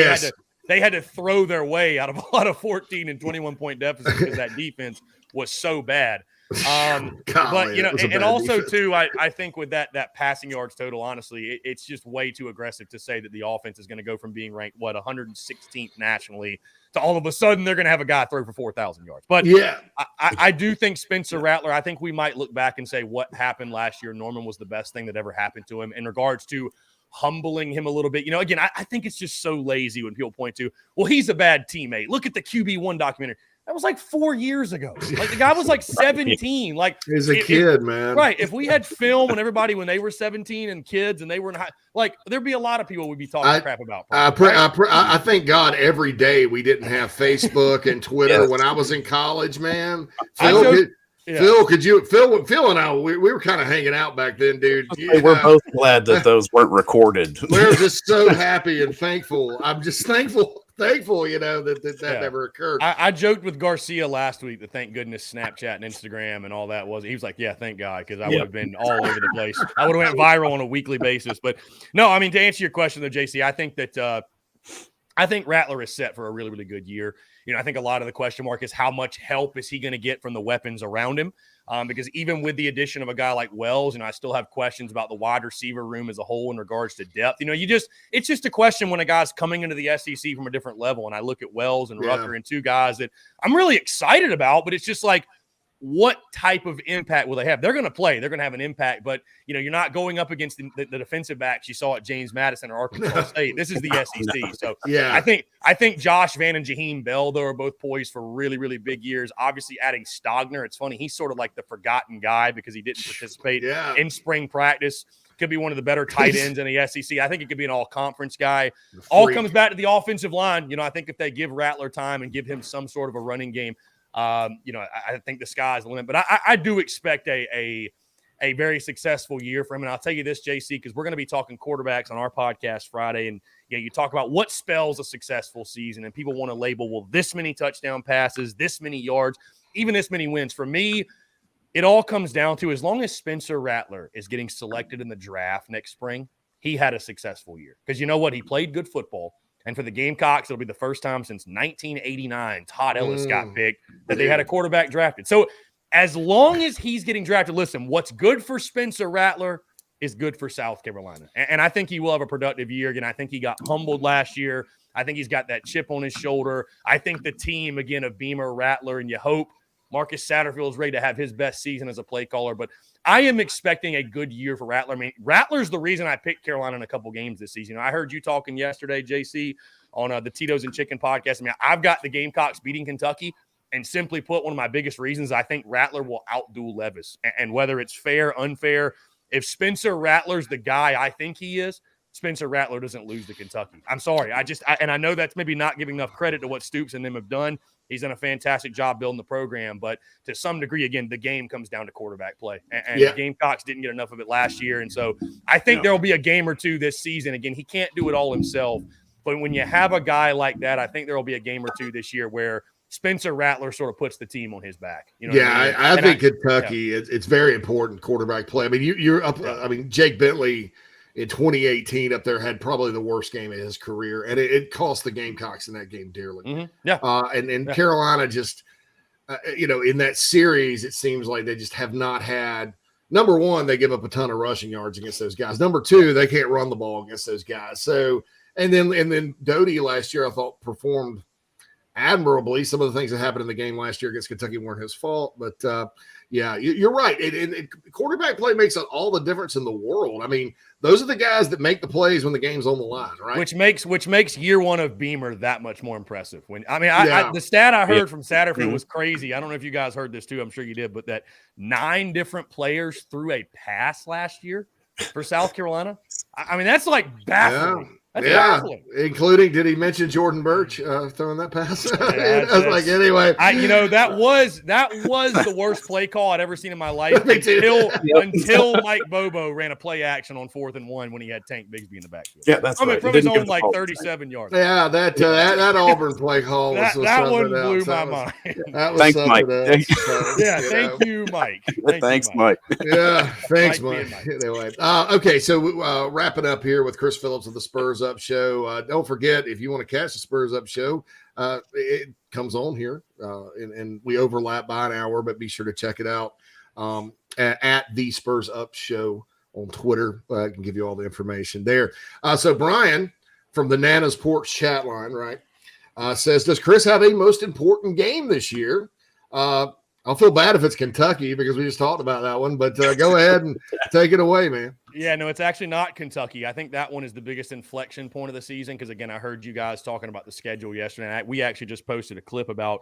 they had to throw their way out of a lot of 14 and 21 point deficits because that defense was so bad. But it was a and bad also defense. too, I think with that passing yards total, honestly, it's just way too aggressive to say that the offense is going to go from being ranked 116th nationally to all of a sudden they're going to have a guy throw for 4,000 yards. But yeah, I do think Spencer Rattler, I think we might look back and say what happened last year. Norman was the best thing that ever happened to him in regards to humbling him a little bit. Again, I think it's just so lazy when people point to, well, he's a bad teammate. Look at the QB1 documentary. That was like 4 years ago. Like the guy was like 17. Like he's a kid, man. Right. If we had film on everybody when they were 17 and kids and they were in high, like there'd be a lot of people we'd be talking crap about. I thank God every day we didn't have Facebook and Twitter when I was in college, man. Phil, and I, we were kind of hanging out back then, dude. We're both glad that those weren't recorded. We're just so happy and thankful. I'm just thankful, that never occurred. I joked with Garcia last week that thank goodness Snapchat and Instagram and all that was. He was like, yeah, thank God, because I would have been all over the place. I would have went viral on a weekly basis. But no, I mean, to answer your question though, JC, I think that I think Rattler is set for a really, really good year. I think a lot of the question mark is how much help is he going to get from the weapons around him? Because even with the addition of a guy like Wells, I still have questions about the wide receiver room as a whole in regards to depth. It's just a question when a guy's coming into the SEC from a different level. And I look at Wells and Rucker and two guys that I'm really excited about, but it's just like, what type of impact will they have? They're going to play. They're going to have an impact, but you're not going up against the defensive backs you saw at James Madison or Arkansas State. This is the SEC. So I think Josh Vann and Jaheim Bell, though, are both poised for really, really big years. Obviously adding Stogner. It's funny. He's sort of like the forgotten guy because he didn't participate in spring practice. Could be one of the better tight ends in the SEC. I think it could be an all-conference guy. All comes back to the offensive line. I think if they give Rattler time and give him some sort of a running game, I think the sky's the limit. But I do expect a very successful year for him. And I'll tell you this, JC, because we're going to be talking quarterbacks on our podcast Friday. And you talk about what spells a successful season. And people want to label, well, this many touchdown passes, this many yards, even this many wins. For me, it all comes down to as long as Spencer Rattler is getting selected in the draft next spring, he had a successful year. Because you know what? He played good football. And for the Gamecocks, it'll be the first time since 1989 Todd Ellis got picked that they had a quarterback drafted. So as long as he's getting drafted, listen, what's good for Spencer Rattler is good for South Carolina. And I think he will have a productive year. Again, I think he got humbled last year. I think he's got that chip on his shoulder. I think the team, again, of Beamer, Rattler, and you hope Marcus Satterfield is ready to have his best season as a play caller. But I am expecting a good year for Rattler. I mean, Rattler's the reason I picked Carolina in a couple games this season. I heard you talking yesterday, JC, on the Tito's and Chicken podcast. I mean, I've got the Gamecocks beating Kentucky. And simply put, one of my biggest reasons, I think Rattler will outdo Levis. And whether it's fair, unfair, if Spencer Rattler's the guy I think he is, Spencer Rattler doesn't lose to Kentucky. I'm sorry. And I know that's maybe not giving enough credit to what Stoops and them have done. He's done a fantastic job building the program. But to some degree, again, the game comes down to quarterback play. And the Gamecocks didn't get enough of it last year. And so I think there will be a game or two this season. Again, he can't do it all himself. But when you have a guy like that, I think there will be a game or two this year where Spencer Rattler sort of puts the team on his back. I think Kentucky, it's very important quarterback play. I mean, you're up. I mean, Jake Bentley in 2018 up there had probably the worst game of his career, and it cost the Gamecocks in that game dearly. And Carolina just, in that series, it seems like they just have not had. Number one, they give up a ton of rushing yards against those guys. Number two, they can't run the ball against those guys. So, and then Doty last year, I thought performed admirably. Some of the things that happened in the game last year against Kentucky weren't his fault, but you're right. Quarterback play makes all the difference in the world. I mean, those are the guys that make the plays when the game's on the line, right? Which makes year one of Beamer that much more impressive. The stat I heard from Satterfield was crazy. I don't know if you guys heard this too. I'm sure you did, but that 9 different players threw a pass last year for South Carolina. I mean, that's like baffling. That's baffling. Including, did he mention Jordan Birch throwing that pass? I was like, anyway. That was the worst play call I'd ever seen in my life until Mike Bobo ran a play action on 4th and 1 when he had Tank Bigsby in the backfield. Yeah, that's right. From his own 37 yards. Yeah, that Auburn play call was that one blew my mind. That was thanks, Mike. Thank you, Mike. Thanks, Mike. Yeah, thanks, Mike. Anyway, okay, so wrapping up here with Chris Phillips of the Spurs Up Show. Don't forget, if you want to catch the Spurs Up Show, it comes on here, and we overlap by an hour, but be sure to check it out at the Spurs Up Show on Twitter. I can give you all the information there. So Brian from the Nana's Porch chat line, right, says, does Chris have a most important game this year? I'll feel bad if it's Kentucky because we just talked about that one, but go ahead and take it away, man. Yeah, no, it's actually not Kentucky. I think that one is the biggest inflection point of the season because, again, I heard you guys talking about the schedule yesterday. And we actually just posted a clip about,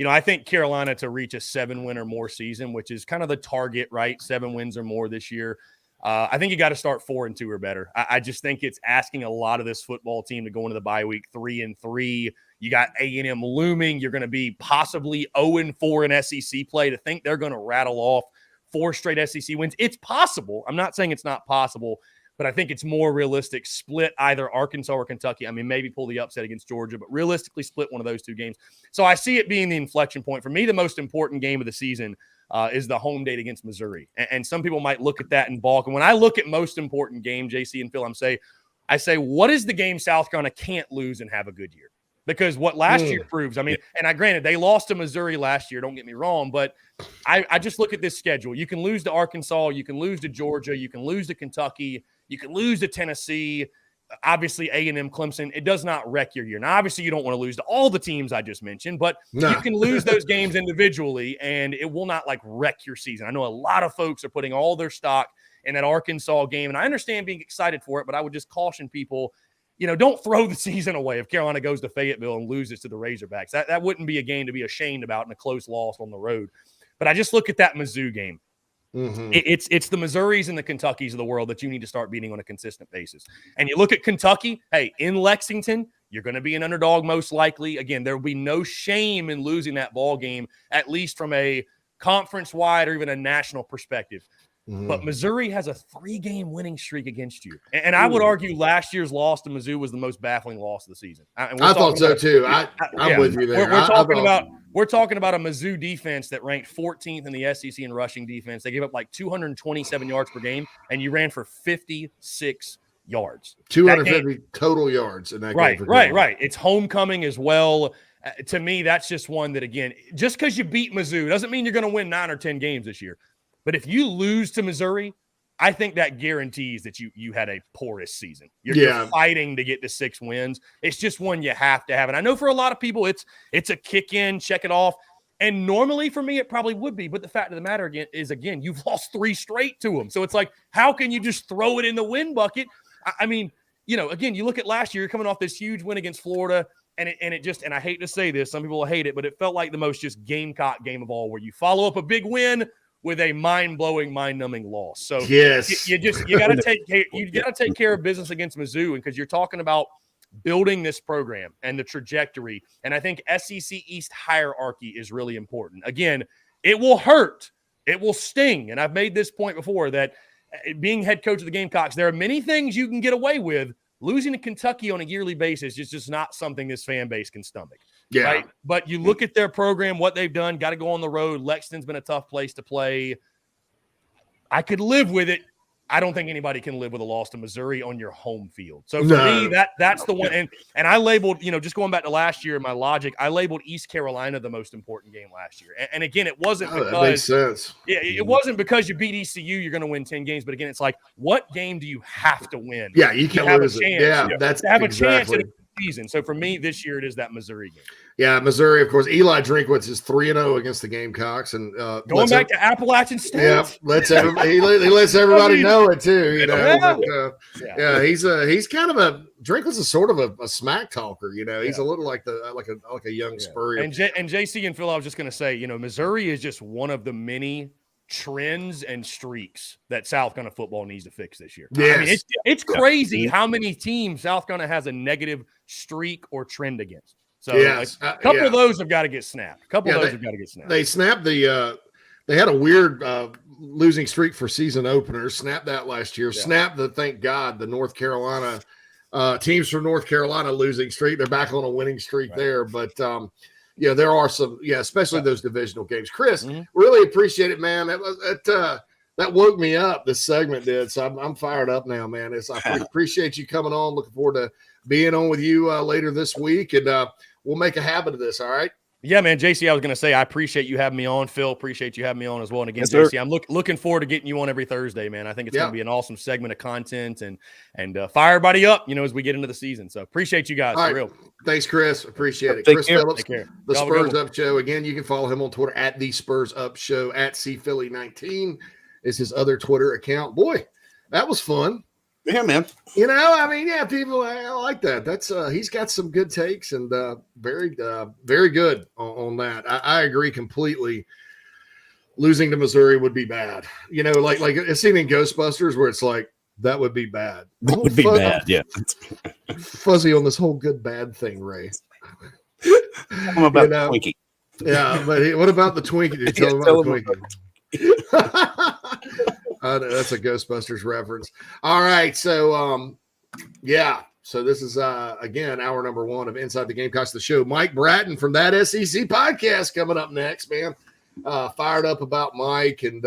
I think Carolina to reach a 7-win or more season, which is kind of the target, right? 7 wins or more this year. I think you got to start 4-2 or better. I just think it's asking a lot of this football team to go into the bye week 3-3. You got A&M looming. You're going to be possibly 0-4 in SEC play. To think they're going to rattle off 4 straight SEC wins, it's possible. I'm not saying it's not possible, but I think it's more realistic. Split either Arkansas or Kentucky. I mean, maybe pull the upset against Georgia, but realistically split one of those 2 games. So I see it being the inflection point. For me, the most important game of the season is the home date against Missouri. And some people might look at that and balk. And when I look at most important game, JC and Phil, I say, what is the game South Carolina can't lose and have a good year? Because what last year proves, and granted, they lost to Missouri last year, don't get me wrong, but I just look at this schedule. You can lose to Arkansas, you can lose to Georgia, you can lose to Kentucky, you can lose to Tennessee, obviously A&M, Clemson. It does not wreck your year. Now, obviously, you don't want to lose to all the teams I just mentioned, but you can lose those games individually, and it will not, wreck your season. I know a lot of folks are putting all their stock in that Arkansas game, and I understand being excited for it, but I would just caution people, don't throw the season away if Carolina goes to Fayetteville and loses to the Razorbacks. That wouldn't be a game to be ashamed about in a close loss on the road. But I just look at that Mizzou game. Mm-hmm. It's the Missouris and the Kentuckys of the world that you need to start beating on a consistent basis. And you look at Kentucky, hey, in Lexington, you're going to be an underdog most likely. Again, there will be no shame in losing that ball game, at least from a conference-wide or even a national perspective. Mm-hmm. But Missouri has a 3-game winning streak against you. And I would argue last year's loss to Mizzou was the most baffling loss of the season. I thought so too. I'm with you there. We're talking about a Mizzou defense that ranked 14th in the SEC in rushing defense. They gave up 227 yards per game, and you ran for 56 yards. 250 total yards in that game. Right. It's homecoming as well. To me, that's just one that, again, just because you beat Mizzou doesn't mean you're going to win 9 or 10 games this year. But if you lose to Missouri, I think that guarantees that you had a porous season. You're fighting to get to 6 wins. It's just one you have to have. And I know for a lot of people, it's a kick in, check it off. And normally for me, it probably would be. But the fact of the matter is, you've lost 3 straight to them. So it's how can you just throw it in the win bucket? Again, you look at last year, you're coming off this huge win against Florida. And I hate to say this, some people will hate it, but it felt like the most just Gamecock game of all, where you follow up a big win with a mind-blowing, mind-numbing loss. So yes, you got to take care of business against Mizzou, and because you're talking about building this program and the trajectory. And I think SEC East hierarchy is really important. Again, it will hurt, it will sting, and I've made this point before that being head coach of the Gamecocks, there are many things you can get away with. Losing to Kentucky on a yearly basis is just not something this fan base can stomach. Yeah. Right? But you look at their program, what they've done, got to go on the road. Lexington's been a tough place to play. I could live with it. I don't think anybody can live with a loss to Missouri on your home field. So for me, that's the one. And I labeled, just going back to last year, my logic, I labeled East Carolina the most important game last year. And again, it wasn't because that makes sense. Yeah, it wasn't because you beat ECU, you're going to win 10 games. But again, it's what game do you have to win? Yeah, you can't have lose a chance. It. Yeah, that's to have exactly. a chance in the season. So for me, this year it is that Missouri game. Yeah, Missouri, of course. Eli Drinkwitz is 3-0 against the Gamecocks, and going back to Appalachian State. Yeah, he lets everybody know it too. But, he's kind of Drinkwitz is sort of a smack talker. He's a little like a young Spurrier. And JC and Phil, I was just going to say, Missouri is just one of the many trends and streaks that South Carolina football needs to fix this year. Yes. It's crazy how many teams South Carolina has a negative streak or trend against. So a couple of those have got to get snapped. They snapped they had a weird losing streak for season openers. Snapped that last year. Snapped thank God, the North Carolina teams from North Carolina losing streak. They're back on a winning streak there. But there are some, especially those divisional games. Chris, really appreciate it, man. That woke me up. This segment did, so I'm fired up now, man. I appreciate you coming on. Looking forward to being on with you later this week, and we'll make a habit of this. All right. Yeah, man. JC, I was going to say, I appreciate you having me on. Phil, appreciate you having me on as well. And again, Yes, JC, sir. I'm looking forward to getting you on every Thursday, man. I think it's going to be an awesome segment of content and fire everybody up, as we get into the season. So appreciate you guys. All For right. real. Thanks, Chris. Appreciate it. Take Chris care. Phillips, Take care. the Y'all have a good Spurs one. Up Show. Again, you can follow him on Twitter at the Spurs Up Show, at CPhilly19 is his other Twitter account. Boy, that was fun. Yeah, man. People, I like that. That's he's got some good takes and very good on that. I agree completely. Losing to Missouri would be bad. Like it's seen in Ghostbusters where it's like that would be bad. That would be bad. Yeah. Fuzzy on this whole good bad thing, Ray. I'm about Twinkie. Yeah, but what about the Twinkie? Did you tell him about the Twinkie? That's a Ghostbusters reference. All right, so so this is again hour number 1 of Inside the Gamecocks, the show. Mike Bratton from That SEC Podcast coming up next, man. Fired up about Mike and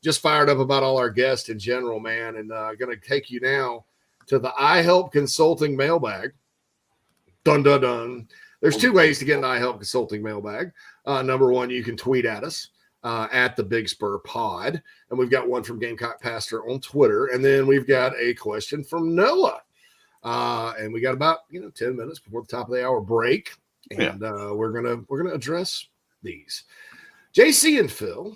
just fired up about all our guests in general, man. And going to take you now to the I Help Consulting mailbag. Dun dun dun. There's 2 ways to get an I Help Consulting mailbag. Number 1, you can tweet at us. At the Big Spur Pod. And we've got one from Gamecock Pastor on Twitter. And then we've got a question from Noah. And we got about 10 minutes before the top of the hour break. And we're gonna address these. JC and Phil,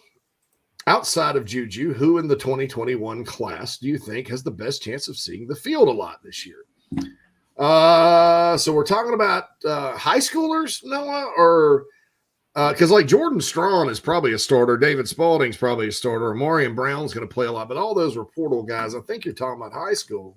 outside of Juju, who in the 2021 class do you think has the best chance of seeing the field a lot this year? So we're talking about high schoolers, Noah, or because like Jordan Strawn is probably a starter, David Spalding's probably a starter, Amarian Brown's going to play a lot, but all those were portal guys. I think you're talking about high school.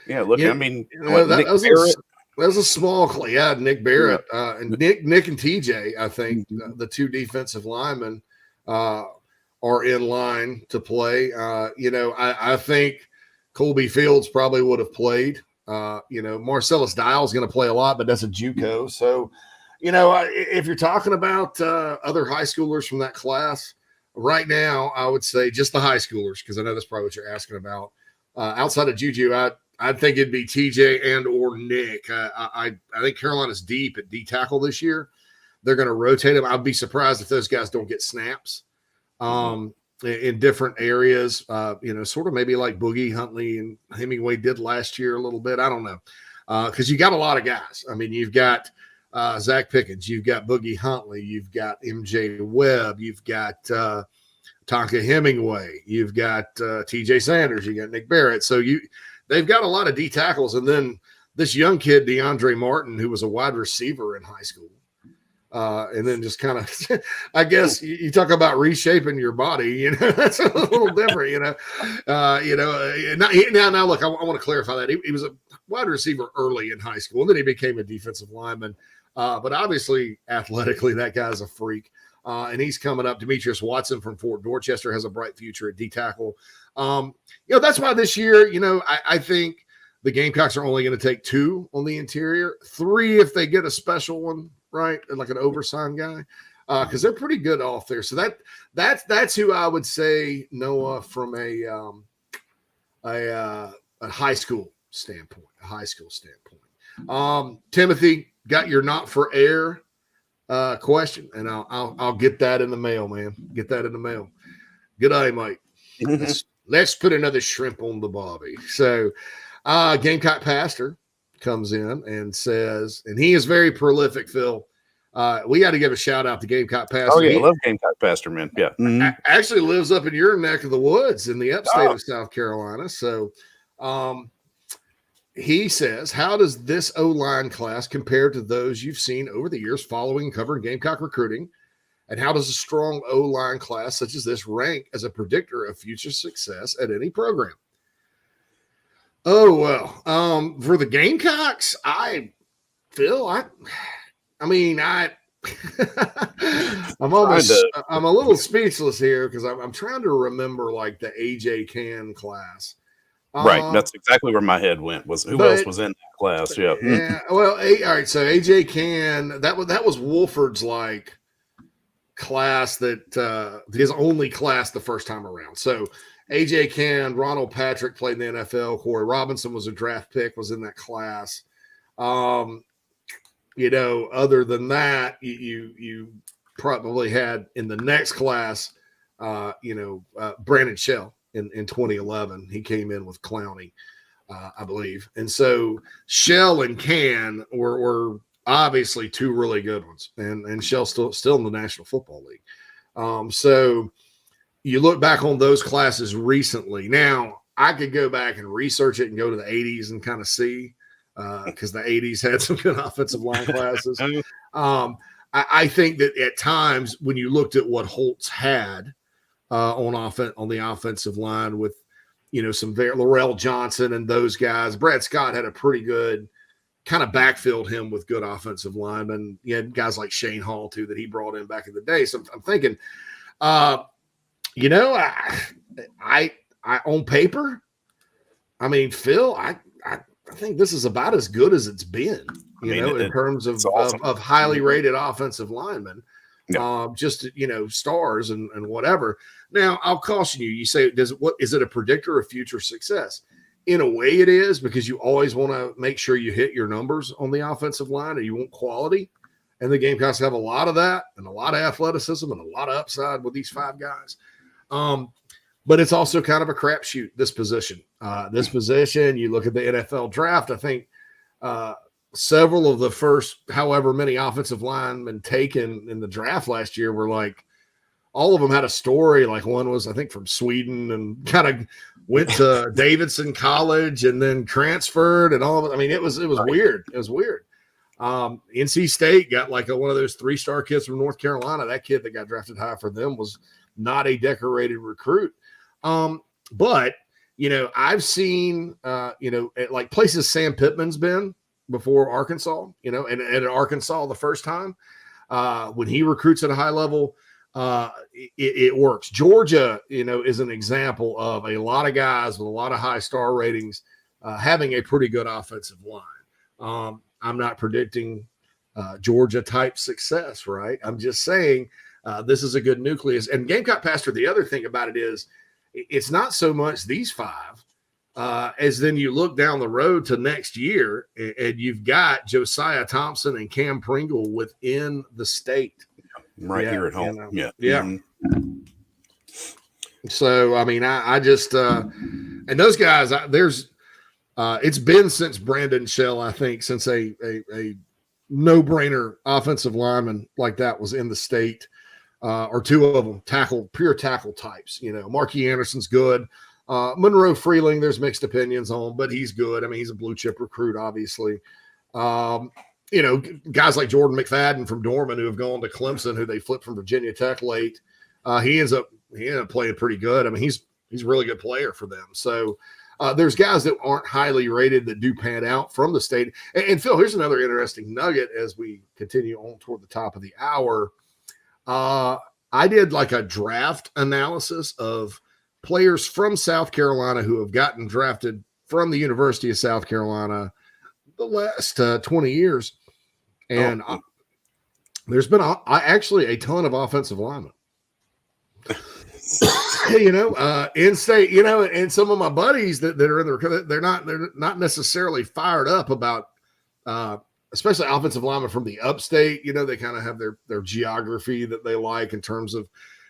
Yeah, look, I mean, that was a small class. Yeah, Nick Barrett and Nick and TJ. I think the 2 defensive linemen are in line to play. I think Colby Fields probably would have played. Marcellus Dial's going to play a lot, but that's a JUCO. So. If you're talking about other high schoolers from that class right now, I would say just the high schoolers, because I know that's probably what you're asking about. Outside of Juju, I think it'd be TJ and or Nick. I think Carolina's deep at D tackle this year. They're going to rotate them. I'd be surprised if those guys don't get snaps in different areas. Sort of maybe like Boogie Huntley and Hemingway did last year a little bit. I don't know, because you got a lot of guys. I mean, you've got Zach Pickens, you've got Boogie Huntley, you've got MJ Webb, you've got Tonka Hemingway, you've got TJ Sanders, you got Nick Barrett. So they've got a lot of D tackles. And then this young kid, DeAndre Martin, who was a wide receiver in high school. And then just kind of, I guess you talk about reshaping your body, that's a little different, now look, I want to clarify that he was a wide receiver early in high school, and then he became a defensive lineman. But obviously, athletically, that guy's a freak. And he's coming up. Demetrius Watson from Fort Dorchester has a bright future at D tackle. That's why this year, I think the Gamecocks are only going to take 2 on the interior, 3 if they get a special one, right? Like an oversigned guy, because they're pretty good off there. So that's who I would say, Noah, from a high school standpoint. Timothy, got your not for air question, and I'll get that in the mail, man. Get that in the mail. Good day, mate. Let's put another shrimp on the barbie. So Gamecock Pastor comes in and says, and he is very prolific, Phil. We got to give a shout out to Gamecock Pastor. Oh, yeah, I love Gamecock Pastor, man. Yeah. Actually lives up in your neck of the woods in the upstate of South Carolina. So he says, how does this O-line class compare to those you've seen over the years following and covering Gamecock recruiting? And how does a strong O-line class such as this rank as a predictor of future success at any program? Oh, well, for the Gamecocks, I'm I'm a little speechless here because I'm trying to remember like the AJ Can class. Right. That's exactly where my head went. Who else was in that class? Yeah. Yeah. Well, all right. So AJ Can, that was Wolford's like class that his only class the first time around. So AJ Can, Ronald Patrick played in the NFL. Corey Robinson was a draft pick, was in that class. other than that, you probably had in the next class, Brandon Shell in 2011. He came in with Clowney, I believe. And so Shell and Can were obviously two really good ones, and Shell's still in the National Football League. So you look back on those classes recently. Now, I could go back and research it and go to the 80s and kind of see, because the 80s had some good offensive line classes. I think that at times when you looked at what Holtz had on the offensive line with, some Laurel Johnson and those guys, Brad Scott had a pretty good kind of backfilled him with good offensive linemen. You had guys like Shane Hall too that he brought in back in the day. So I'm thinking, I on paper, I mean, Phil, I think this is about as good as it's been, in terms of, awesome. of highly rated offensive linemen, just, stars and whatever. Now, I'll caution you. You say, is it a predictor of future success? In a way it is, because you always want to make sure you hit your numbers on the offensive line, and you want quality. And the Gamecocks have a lot of that and a lot of athleticism and a lot of upside with these 5 guys. But it's also kind of a crapshoot, this position. You look at the NFL draft, I think several of the first however many offensive linemen taken in the draft last year were like, all of them had a story. Like one was, I think, from Sweden and kind of went to Davidson College and then transferred and all of it. I mean, it was weird. It was weird. NC State got like one of those 3-star kids from North Carolina. That kid that got drafted high for them was not a decorated recruit. But, I've seen, at like places Sam Pittman's been before Arkansas, and at Arkansas the first time, when he recruits at a high level, it works. Georgia, is an example of a lot of guys with a lot of high star ratings, having a pretty good offensive line. I'm not predicting Georgia type success, right? I'm just saying this is a good nucleus. And Gamecock Pastor, the other thing about it is it's not so much these 5 as then you look down the road to next year and you've got Josiah Thompson and Cam Pringle within the state. Right here at home. Yeah. Mm-hmm. So, I mean, I just and those guys, it's been since Brandon Shell, I think, since a no-brainer offensive lineman like that was in the state, or 2 of them pure tackle types. Marquis Anderson's good. Monroe Freeling, there's mixed opinions on, but he's good. I mean, he's a blue chip recruit, obviously. Guys like Jordan McFadden from Dorman who have gone to Clemson, who they flipped from Virginia Tech late. He ended up playing pretty good. I mean, he's a really good player for them. So there's guys that aren't highly rated that do pan out from the state. And Phil, here's another interesting nugget as we continue on toward the top of the hour. I did like a draft analysis of players from South Carolina who have gotten drafted from the University of South Carolina the last 20 years. And there's been actually a ton of offensive linemen. In state, and some of my buddies that are in the, they're not necessarily fired up about, especially offensive linemen from the upstate. They kind of have their geography that they like in terms of,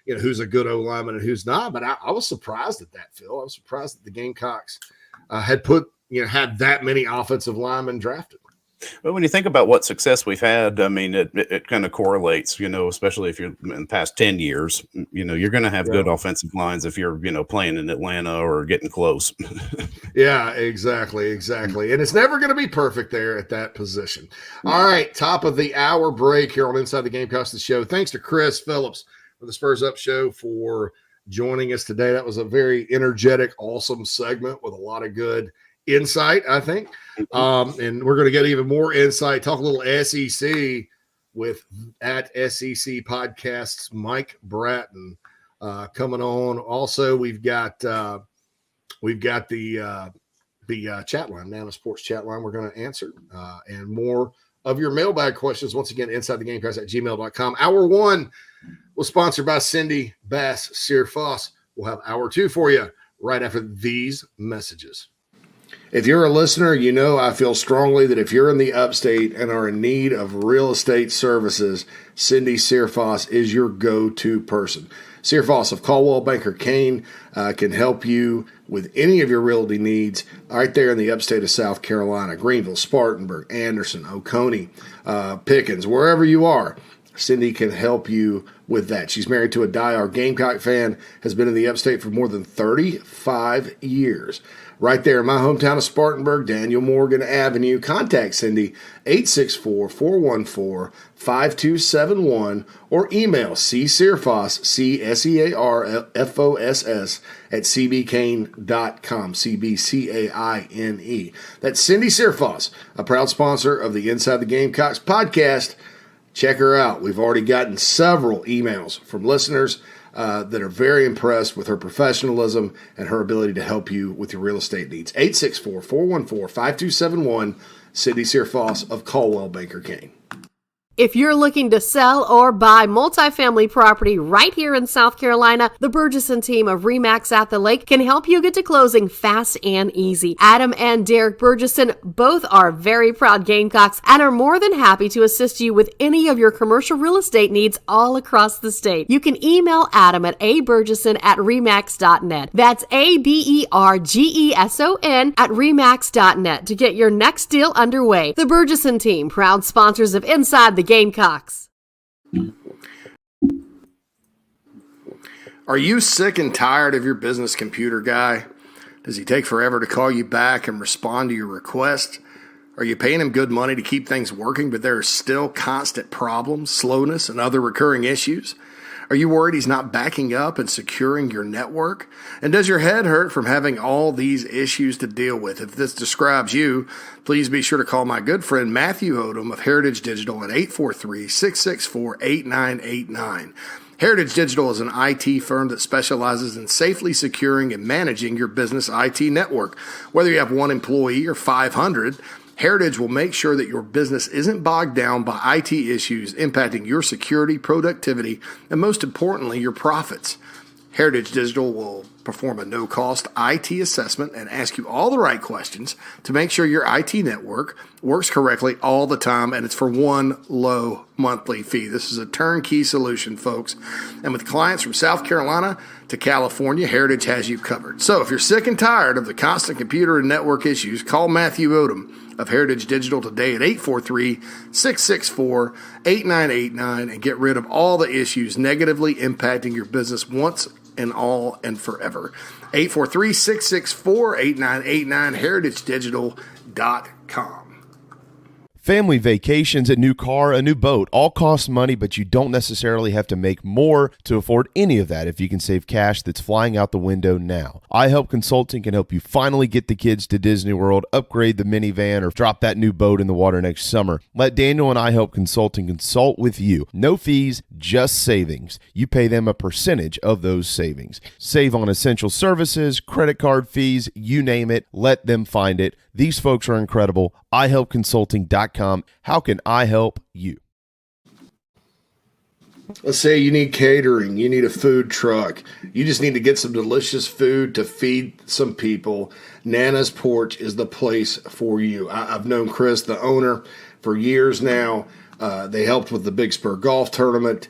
who's a good O lineman and who's not. But I was surprised at that, Phil. I was surprised that the Gamecocks had had that many offensive linemen drafted. But when you think about what success we've had, I mean, it kind of correlates, especially if you're in the past 10 years, you're going to have good offensive lines if you're, playing in Atlanta or getting close. Yeah, exactly. And it's never going to be perfect there at that position. All right, top of the hour break here on Inside the Gamecocks, the show. Thanks to Chris Phillips of the Spurs Up Show for joining us today. That was a very energetic, awesome segment with a lot of good insight, I think. And we're going to get even more insight, talk a little SEC with at SEC Podcasts, Mike Bratton coming on. Also, we've got the chat line, Nana Sports chat line we're going to answer, and more of your mailbag questions. Once again, inside the Gamecocks at gmail.com. Hour 1 was sponsored by Cindy Bass Sear Foss. We'll have hour 2 for you right after these messages. If you're a listener, you know I feel strongly that if you're in the upstate and are in need of real estate services, Cindy Searfoss is your go-to person. Searfoss of Caldwell Banker Kane can help you with any of your realty needs right there in the upstate of South Carolina, Greenville, Spartanburg, Anderson, Oconee, Pickens, wherever you are. Cindy can help you with that. She's married to a diehard Gamecock fan, has been in the upstate for more than 35 years. Right there in my hometown of Spartanburg, Daniel Morgan Avenue. Contact Cindy, 864-414-5271, or email csearfoss, CSEARFOSS, at cbcaine.com, CBCAINE. That's Cindy Searfoss, a proud sponsor of the Inside the Gamecocks podcast. Check her out. We've already gotten several emails from listeners that are very impressed with her professionalism and her ability to help you with your real estate needs. 864-414-5271, Cindy Searfoss of Caldwell Banker Kane. If you're looking to sell or buy multifamily property right here in South Carolina, the Burgesson team of RE/MAX at the Lake can help you get to closing fast and easy. Adam and Derek Burgesson both are very proud Gamecocks and are more than happy to assist you with any of your commercial real estate needs all across the state. You can email Adam at aburgesson@remax.net. That's ABERGESON at remax.net to get your next deal underway. The Burgesson team, proud sponsors of Inside the Gamecocks. Are you sick and tired of your business computer guy? Does he take forever to call you back and respond to your request? Are you paying him good money to keep things working, but there are still constant problems, slowness, and other recurring issues? Are you worried he's not backing up and securing your network? And does your head hurt from having all these issues to deal with? If this describes you, please be sure to call my good friend Matthew Odom of Heritage Digital at 843-664-8989. Heritage Digital is an IT firm that specializes in safely securing and managing your business IT network. Whether you have one employee or 500, Heritage will make sure that your business isn't bogged down by IT issues impacting your security, productivity, and most importantly, your profits. Heritage Digital will perform a no-cost IT assessment and ask you all the right questions to make sure your IT network works correctly all the time, and it's for one low monthly fee. This is a turnkey solution, folks. And with clients from South Carolina to California, Heritage has you covered. So if you're sick and tired of the constant computer and network issues, call Matthew Odom of Heritage Digital today at 843-664-8989 and get rid of all the issues negatively impacting your business once and all and forever. 843-664-8989, heritagedigital.com. Family vacations, a new car, a new boat, all cost money, but you don't necessarily have to make more to afford any of that if you can save cash that's flying out the window now. iHelp Consulting can help you finally get the kids to Disney World, upgrade the minivan, or drop that new boat in the water next summer. Let Daniel and iHelp Consulting consult with you. No fees, just savings. You pay them a percentage of those savings. Save on essential services, credit card fees, you name it. Let them find it. These folks are incredible. iHelpConsulting.com. How can I help you? Let's say you need catering, you need a food truck, you just need to get some delicious food to feed some people. Nana's Porch is the place for you. I've known Chris, the owner, for years now. They helped with the Big Spur Golf Tournament,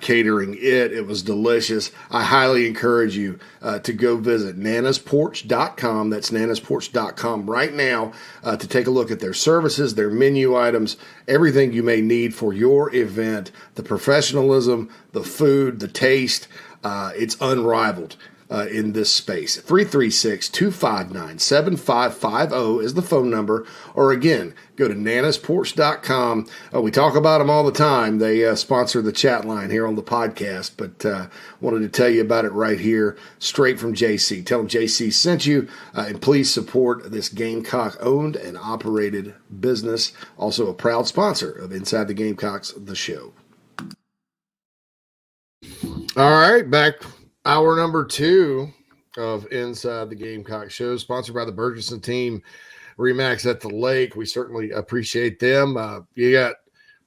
catering it. It was delicious. I highly encourage you to go visit nanasporch.com. That's nanasporch.com right now to take a look at their services, their menu items, everything you may need for your event, the professionalism, the food, the taste. It's unrivaled in this space. 336-259-7550 is the phone number. Or again, go to nanasporch.com. We talk about them all the time. They sponsor the chat line here on the podcast, but wanted to tell you about it right here, straight from JC. Tell them JC sent you, and please support this Gamecock-owned and operated business. Also a proud sponsor of Inside the Gamecocks, the show. All right, back. Hour number 2 of Inside the Gamecock Show, sponsored by the Burgesson team, RE/MAX at the Lake. We certainly appreciate them. You got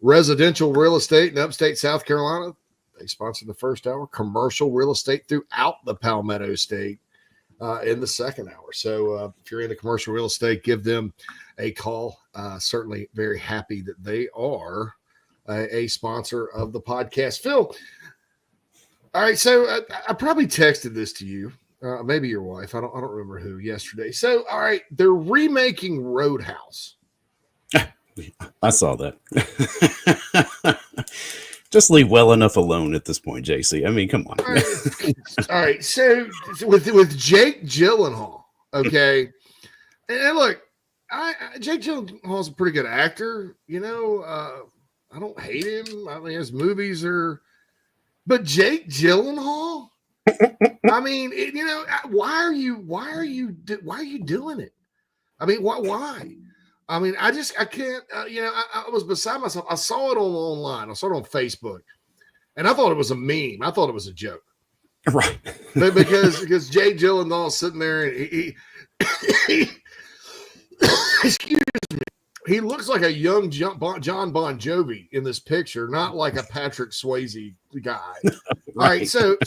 residential real estate in upstate South Carolina. They sponsor the first hour. Commercial real estate throughout the Palmetto State. in the second hour. So if you're into commercial real estate, give them a call. Certainly very happy that they are a sponsor of the podcast. Phil, all right, so I probably texted this to you, maybe your wife. I don't remember who yesterday. So, all right, they're remaking Roadhouse. I saw that. Just leave well enough alone at this point, JC. I mean, come on. All right. So with Jake Gyllenhaal, okay, and look, Jake Gyllenhaal's a pretty good actor. I don't hate him. I mean, his movies are, but Jake Gyllenhaal. I mean, why are you doing it? I mean, why? I mean, I can't, I was beside myself. I saw it online. I saw it on Facebook and I thought it was a meme. I thought it was a joke. Right. because Jay Gyllenhaal's sitting there and he excuse me, he looks like a young John Bon Jovi in this picture, not like a Patrick Swayze guy. Right. All right. So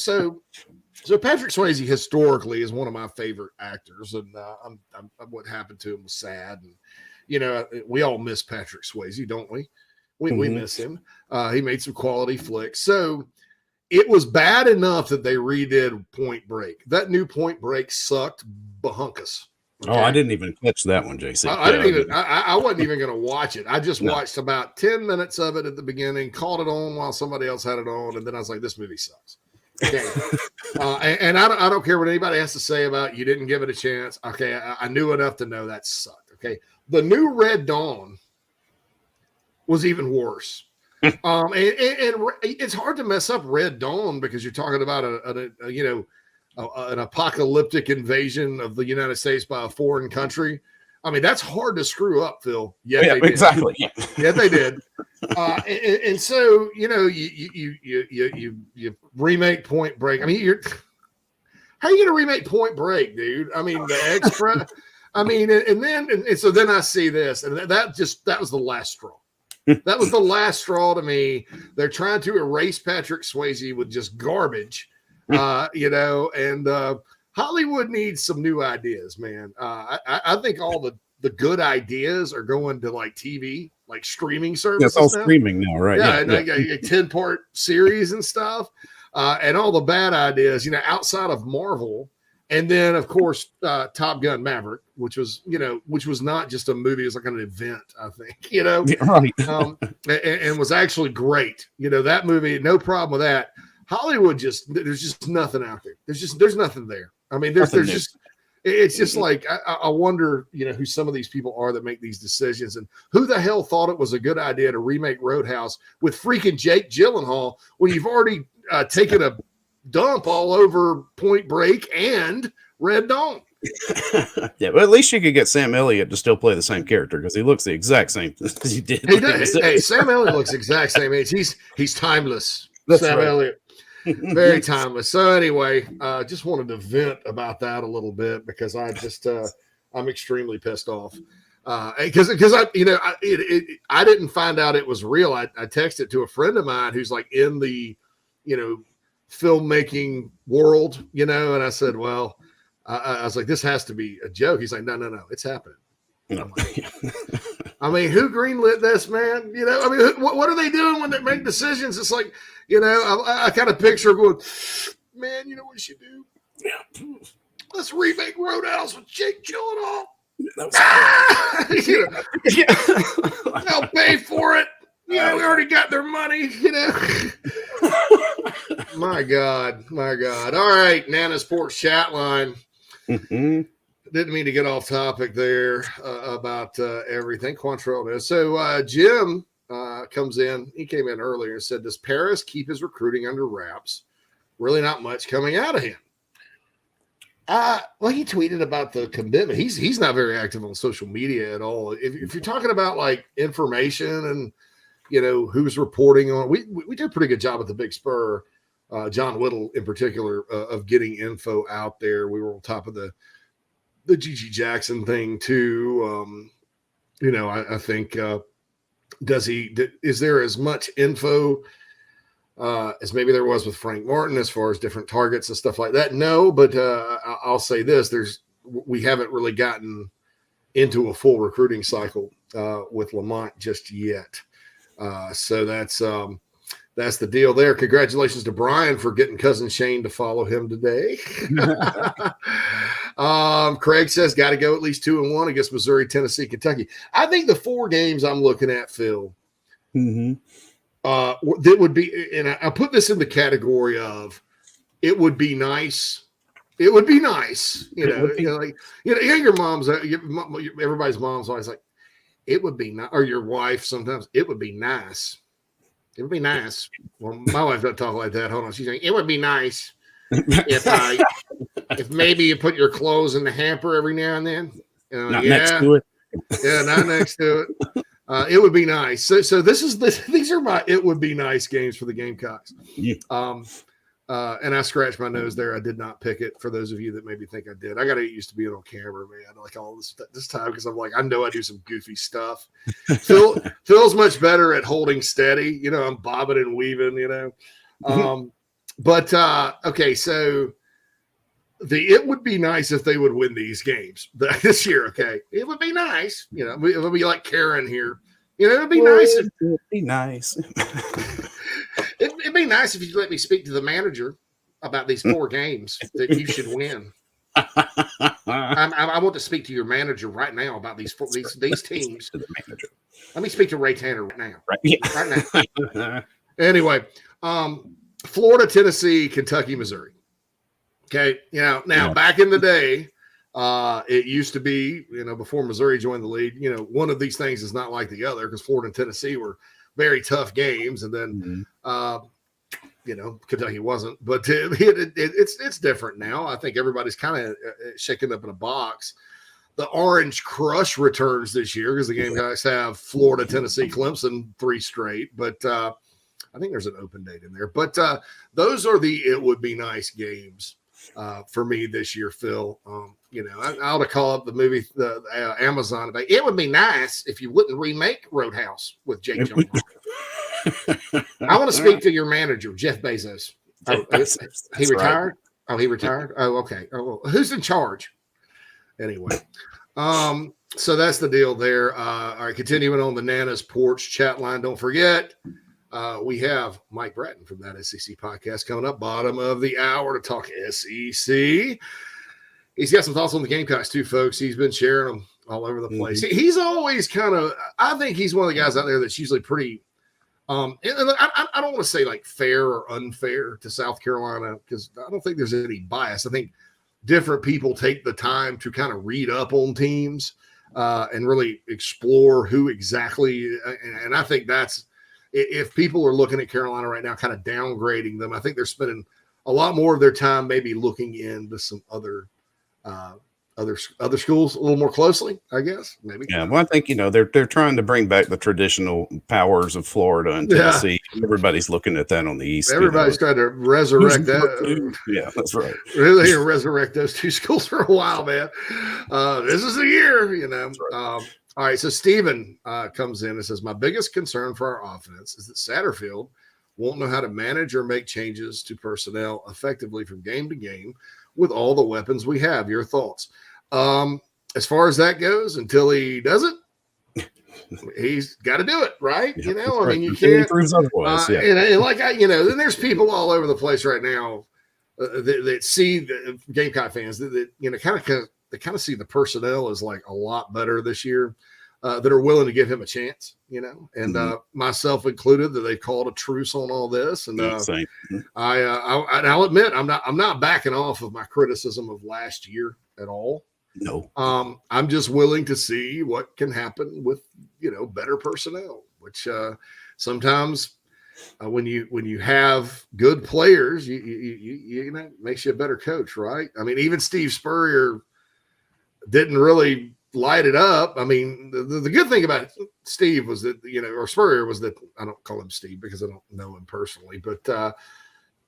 Patrick Swayze historically is one of my favorite actors. And what happened to him was sad. And, we all miss Patrick Swayze, don't we? We miss him. He made some quality flicks. So it was bad enough that they redid Point Break. That new Point Break sucked bahunkus. Okay? Oh, I didn't even catch that one, JC. I wasn't even going to watch it. I just watched about 10 minutes of it at the beginning, called it on while somebody else had it on, and then I was like, this movie sucks. Okay. And I don't care what anybody has to say about you didn't give it a chance. Okay, I knew enough to know that sucked. Okay. The new Red Dawn was even worse. And it's hard to mess up Red Dawn because you're talking about an apocalyptic invasion of the United States by a foreign country. I mean, that's hard to screw up, Phil. Yeah, exactly. Yeah, they did. And so, you remake Point Break. I mean, how are you going to remake Point Break, dude? I mean, the Express. I mean, and so then I see this, and that was the last straw. That was the last straw to me. They're trying to erase Patrick Swayze with just garbage, and Hollywood needs some new ideas, man. I think all the good ideas are going to like TV, like streaming services. It's all streaming now, right? Yeah, and like a 10-part series and stuff, and all the bad ideas, outside of Marvel. And then, of course, Top Gun Maverick, which was not just a movie, it was like an event, I think, right. And was actually great. That movie, no problem with that. Hollywood there's just nothing out there. There's nothing there. I mean, it's just like, I wonder, who some of these people are that make these decisions and who the hell thought it was a good idea to remake Roadhouse with freaking Jake Gyllenhaal when you've already taken a dump all over Point Break and Red Dawn. Yeah, but at least you could get Sam Elliott to still play the same character because he looks the exact same as he did. He does. Hey, Sam Elliott looks exact same age. He's timeless. That's Sam right. Elliott. Very timeless. So anyway, just wanted to vent about that a little bit because I just I'm extremely pissed off. Because I didn't find out it was real. I texted to a friend of mine who's like in the filmmaking world, and I said, well, I was like, this has to be a joke. He's like, no, it's happening. No. I mean, who greenlit this, man? I mean, what are they doing when they make decisions? It's like, I kind of picture going, man, you know what you should do? Yeah. Let's remake Roadhouse with Jake Gyllenhaal. They'll pay for it. We already got their money, My God. All right, Nana's Porch chat line. Mm-hmm. Didn't mean to get off topic there about everything. Quantrell knows. So Jim comes in. He came in earlier and said, does Paris keep his recruiting under wraps? Really not much coming out of him. Well, he tweeted about the commitment. He's not very active on social media at all. If you're talking about like information and who's reporting on, we did a pretty good job at the Big Spur, John Whittle in particular, of getting info out there. We were on top of the Gigi Jackson thing too. I think is there as much info as maybe there was with Frank Martin as far as different targets and stuff like that. No, but I'll say this: we haven't really gotten into a full recruiting cycle with Lamont just yet. So that's the deal there. Congratulations to Brian for getting cousin Shane to follow him today. Craig says got to go at least 2-1 against Missouri, Tennessee, Kentucky. I think the 4 games I'm looking at, Phil, that would be, and I put this in the category of it would be nice. It would be nice, your mom's, everybody's mom's always like, it would be nice, or your wife sometimes, it would be nice. It would be nice. Well, my wife doesn't talk like that. Hold on. She's saying, it would be nice if maybe you put your clothes in the hamper every now and then. Not next to it. Yeah, not next to it. It would be nice. So these are my it would be nice games for the Gamecocks. Yeah. And I scratched my nose there. I did not pick it. For those of you that maybe think I did, I got to get used to being on camera, man. Like all this time because I'm like, I know I do some goofy stuff. Phil's much better at holding steady. I'm bobbing and weaving. But okay, so it would be nice if they would win these games this year. Okay, it would be nice. It would be like Karen here. It'd be nice. It'd be nice. It'd be nice if you let me speak to the manager about these 4 games that you should win. I want to speak to your manager right now about these teams. Let me speak to Ray Tanner right now. Right now. Anyway, Florida, Tennessee, Kentucky, Missouri. Okay, now back in the day, it used to be, before Missouri joined the league, one of these things is not like the other because Florida and Tennessee were very tough games, and then Kentucky wasn't. But it's different now. I think everybody's kind of shaken up in a box. The Orange Crush returns this year because the Gamecocks have Florida, Tennessee, Clemson 3 straight. But I think there's an open date in there. But those are the it would be nice games for me this year, Phil. I ought to call up the movie, the Amazon. It would be nice if you wouldn't remake Roadhouse with Jake Gyllenhaal. I want to speak to your manager, Jeff Bezos. He retired? Right. Oh, he retired? Oh, okay. Oh, well, who's in charge? Anyway, so that's the deal there. All right, continuing on the Nana's Porch chat line. Don't forget, we have Mike Bratton from that SEC podcast coming up, bottom of the hour, to talk SEC. He's got some thoughts on the Gamecocks too, folks. He's been sharing them all over the place. He's always I think he's one of the guys out there that's usually pretty, and I don't want to say like fair or unfair to South Carolina because I don't think there's any bias. I think different people take the time to kind of read up on teams and really explore who exactly, and I think that's, if people are looking at Carolina right now, kind of downgrading them, I think they're spending a lot more of their time maybe looking into some other schools a little more closely, I guess. Maybe. Yeah, well, I think they're trying to bring back the traditional powers of Florida and Tennessee. Yeah. Everybody's looking at that on the East. Everybody's trying to resurrect that. Yeah, that's right. Really resurrect those 2 schools for a while, man. This is the year, That's right. All right, so Steven comes in and says, my biggest concern for our offense is that Satterfield won't know how to manage or make changes to personnel effectively from game to game with all the weapons we have. Your thoughts? As far as that goes, until he does it, he's got to do it, right? Yeah, I mean, you can't. Otherwise, yeah. And like then there's people all over the place right now that see the Gamecock fans that kind of see the personnel as like a lot better this year, that are willing to give him a chance, and myself included, that they called a truce on all this. And I'll admit I'm not backing off of my criticism of last year at all. No. I'm just willing to see what can happen with better personnel, which sometimes when you have good players, you makes you a better coach, right? I mean, even Steve Spurrier didn't really light it up. I mean, the good thing about Steve was that, or Spurrier was that, I don't call him Steve because I don't know him personally, but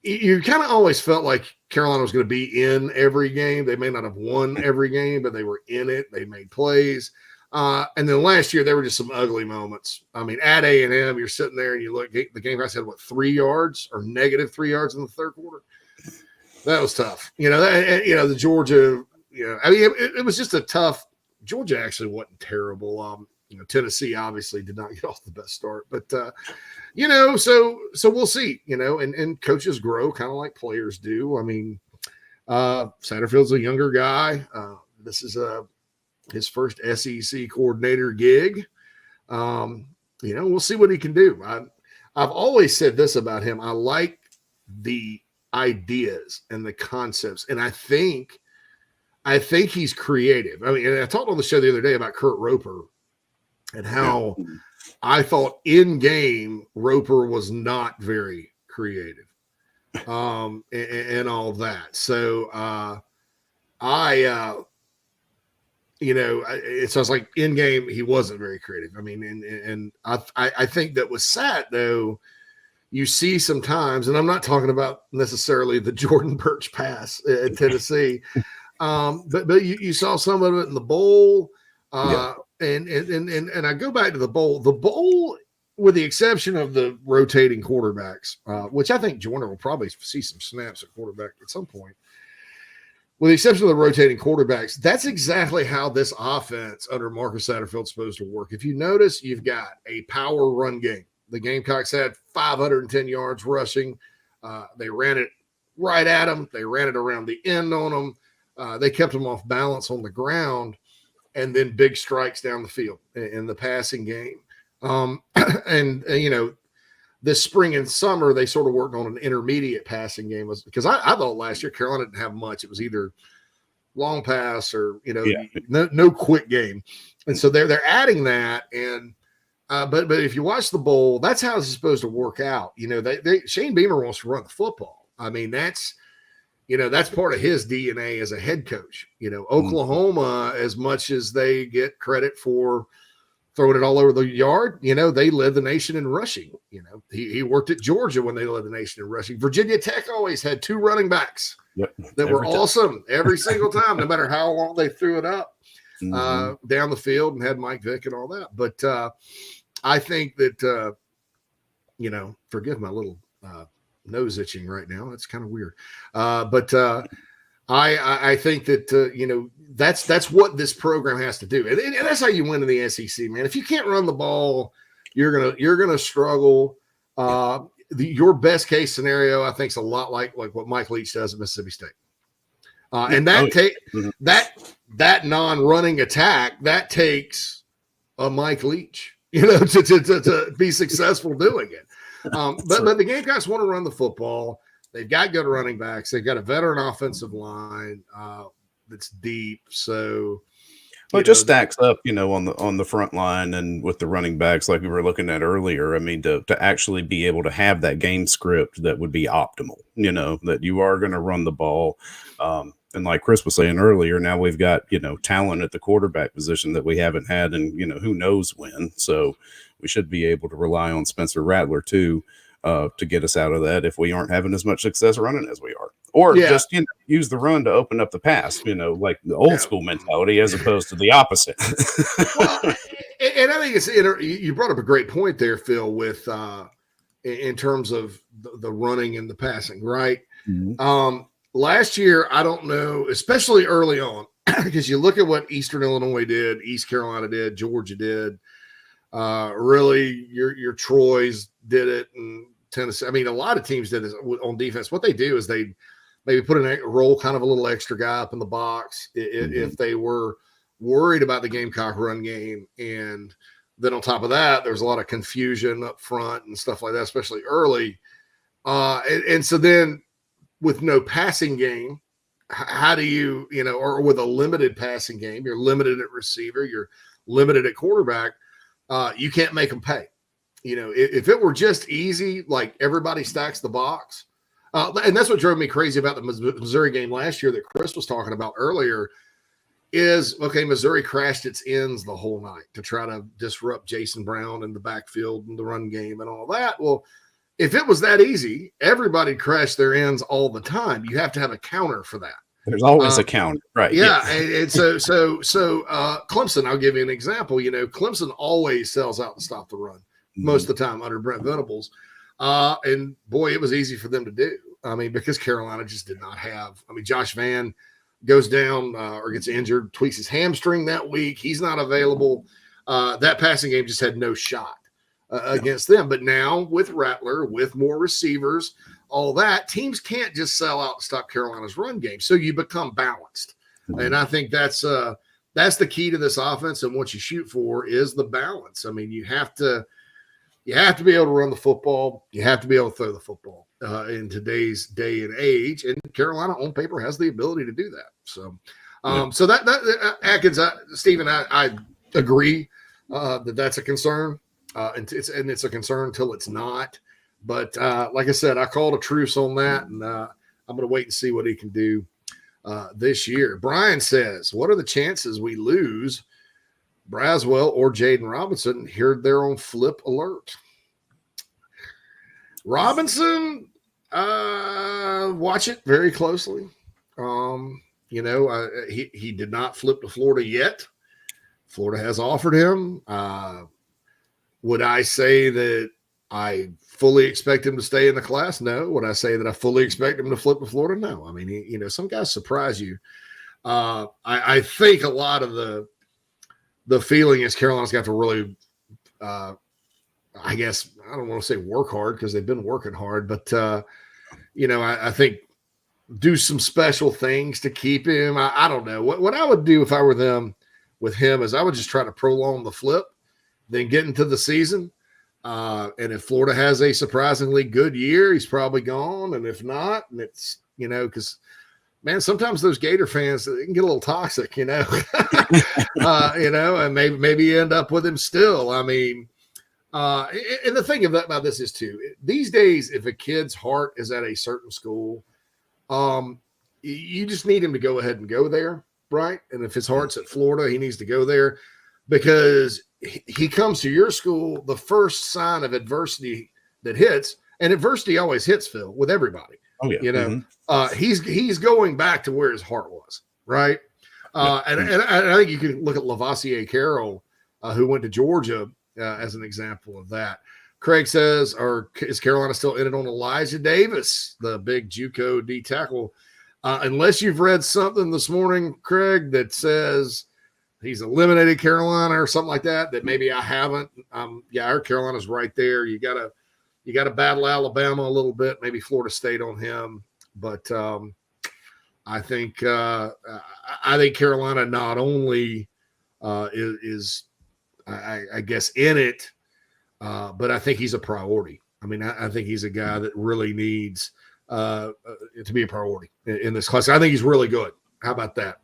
you kind of always felt like Carolina was going to be in every game. They may not have won every game, but they were in it. They made plays. And then last year, there were just some ugly moments. I mean, at A&M, you're sitting there and you look, the Gamecocks had, 3 yards or negative 3 yards in the third quarter? That was tough. The Georgia, I mean, it was just a tough – Georgia actually wasn't terrible. Tennessee obviously did not get off the best start. But, so we'll see, and coaches grow kind of like players do. I mean, Satterfield's a younger guy. This is his first SEC coordinator gig. We'll see what he can do. I've always said this about him. I like the ideas and the concepts, and I think he's creative. I mean, and I talked on the show the other day about Kurt Roper and how I thought in game Roper was not very creative, and all that. So it sounds like in game he wasn't very creative. I mean, and I think that with Sat though, you see sometimes, and I'm not talking about necessarily the Jordan Birch pass at Tennessee, but you saw some of it in the bowl, and I go back to the bowl, with the exception of the rotating quarterbacks, which I think Joyner will probably see some snaps at quarterback at some point. With the exception of the rotating quarterbacks, that's exactly how this offense under Marcus Satterfield is supposed to work. If you notice, you've got a power run game. The Gamecocks had 510 yards rushing. They ran it right at them. They ran it around the end on them. They kept them off balance on the ground, and then big strikes down the field in the passing game. This spring and summer, they sort of worked on an intermediate passing game because I thought last year Carolina didn't have much. It was either long pass or, no quick game. And so they're adding that. And, but if you watch the bowl, that's how it's supposed to work out. Shane Beamer wants to run the football. I mean, that's part of his DNA as a head coach. Oklahoma, as much as they get credit for throwing it all over the yard, they led the nation in rushing. He worked at Georgia when they led the nation in rushing. Virginia Tech always had 2 running backs that were awesome every single time, no matter how long they threw it up down the field, and had Mike Vick and all that. But I think that, forgive my little nose itching right now. That's kind of weird. But I think that, that's what this program has to do. And that's how you win in the SEC, man. If you can't run the ball, you're going to struggle. Your best case scenario, I think, is a lot like what Mike Leach does at Mississippi State. And that non-running attack, that takes a Mike Leach, to be successful doing it. But the Gamecocks want to run the football. They've got good running backs. They've got a veteran offensive line that's deep. So, well, it just stacks up, on the front line and with the running backs, like we were looking at earlier. I mean, to actually be able to have that game script that would be optimal, that you are going to run the ball. And like Chris was saying earlier, now we've got, talent at the quarterback position that we haven't had in, who knows when. So we should be able to rely on Spencer Rattler too, to get us out of that if we aren't having as much success running as we are. Or just use the run to open up the pass, like the old school mentality as opposed to the opposite. Well, and I think you brought up a great point there, Phil, with in terms of the running and the passing, right? Mm-hmm. Last year, I don't know, especially early on, because you look at what Eastern Illinois did, East Carolina did, Georgia did. Really, your Troys did it, and Tennessee. I mean, a lot of teams did this on defense. What they do is they maybe put roll kind of a little extra guy up in the box if they were worried about the Gamecock run game. And then on top of that, there's a lot of confusion up front and stuff like that, especially early. And so then with no passing game, how do you, or with a limited passing game, you're limited at receiver, you're limited at quarterback, you can't make them pay. If it were just easy, like everybody stacks the box, and that's what drove me crazy about the Missouri game last year that Chris was talking about earlier is, okay, Missouri crashed its ends the whole night to try to disrupt Jason Brown in the backfield and the run game and all that. Well, if it was that easy, everybody crashed their ends all the time. You have to have a counter for that. There's always a counter, right? Yeah, and so Clemson. I'll give you an example. Clemson always sells out to stop the run most of the time under Brent Venables, and boy, it was easy for them to do. I mean, because Carolina just did not have. I mean, Josh Vann goes down or gets injured, tweaks his hamstring that week. He's not available. That passing game just had no shot against them. But now with Rattler, with more receivers, all that, teams can't just sell out and stop Carolina's run game. So you become balanced. And I think that's the key to this offense. And what you shoot for is the balance. I mean, you have to be able to run the football. You have to be able to throw the football in today's day and age. And Carolina on paper has the ability to do that. So, so that Atkins, Stephen, I agree that's a concern. And it's a concern until it's not. But like I said, I called a truce on that, and I'm going to wait and see what he can do this year. Brian says, what are the chances we lose Braswell or Jaden Robinson? Heard their own flip alert. Robinson, watch it very closely. He did not flip to Florida yet. Florida has offered him. Would I say that I fully expect him to stay in the class? No. Would I say that I fully expect him to flip to Florida? No. I mean, some guys surprise you. I think a lot of the feeling is Carolina's got to really, I guess, I don't want to say work hard because they've been working hard, but, I think do some special things to keep him. I don't know. What I would do if I were them with him is I would just try to prolong the flip, then get into the season. And if Florida has a surprisingly good year, he's probably gone. And if not, and it's, because, man, sometimes those Gator fans, they can get a little toxic, and maybe you end up with him still. I mean, and the thing about this is, too, these days, if a kid's heart is at a certain school, you just need him to go ahead and go there, right? And if his heart's at Florida, he needs to go there because he comes to your school, the first sign of adversity that hits, and adversity always hits, Phil, with everybody. Oh, yeah. He's going back to where his heart was, right? And I think you can look at Lavoisier Carroll, who went to Georgia, as an example of that. Craig says, is Carolina still in it on Elijah Davis, the big JUCO D tackle? Unless you've read something this morning, Craig, that says he's eliminated Carolina or something like that maybe I haven't. Our Carolina's right there. You gotta battle Alabama a little bit, maybe Florida State on him. But I think Carolina not only is I guess in it, but I think he's a priority. I mean, I think he's a guy that really needs to be a priority in this class. I think he's really good. How about that?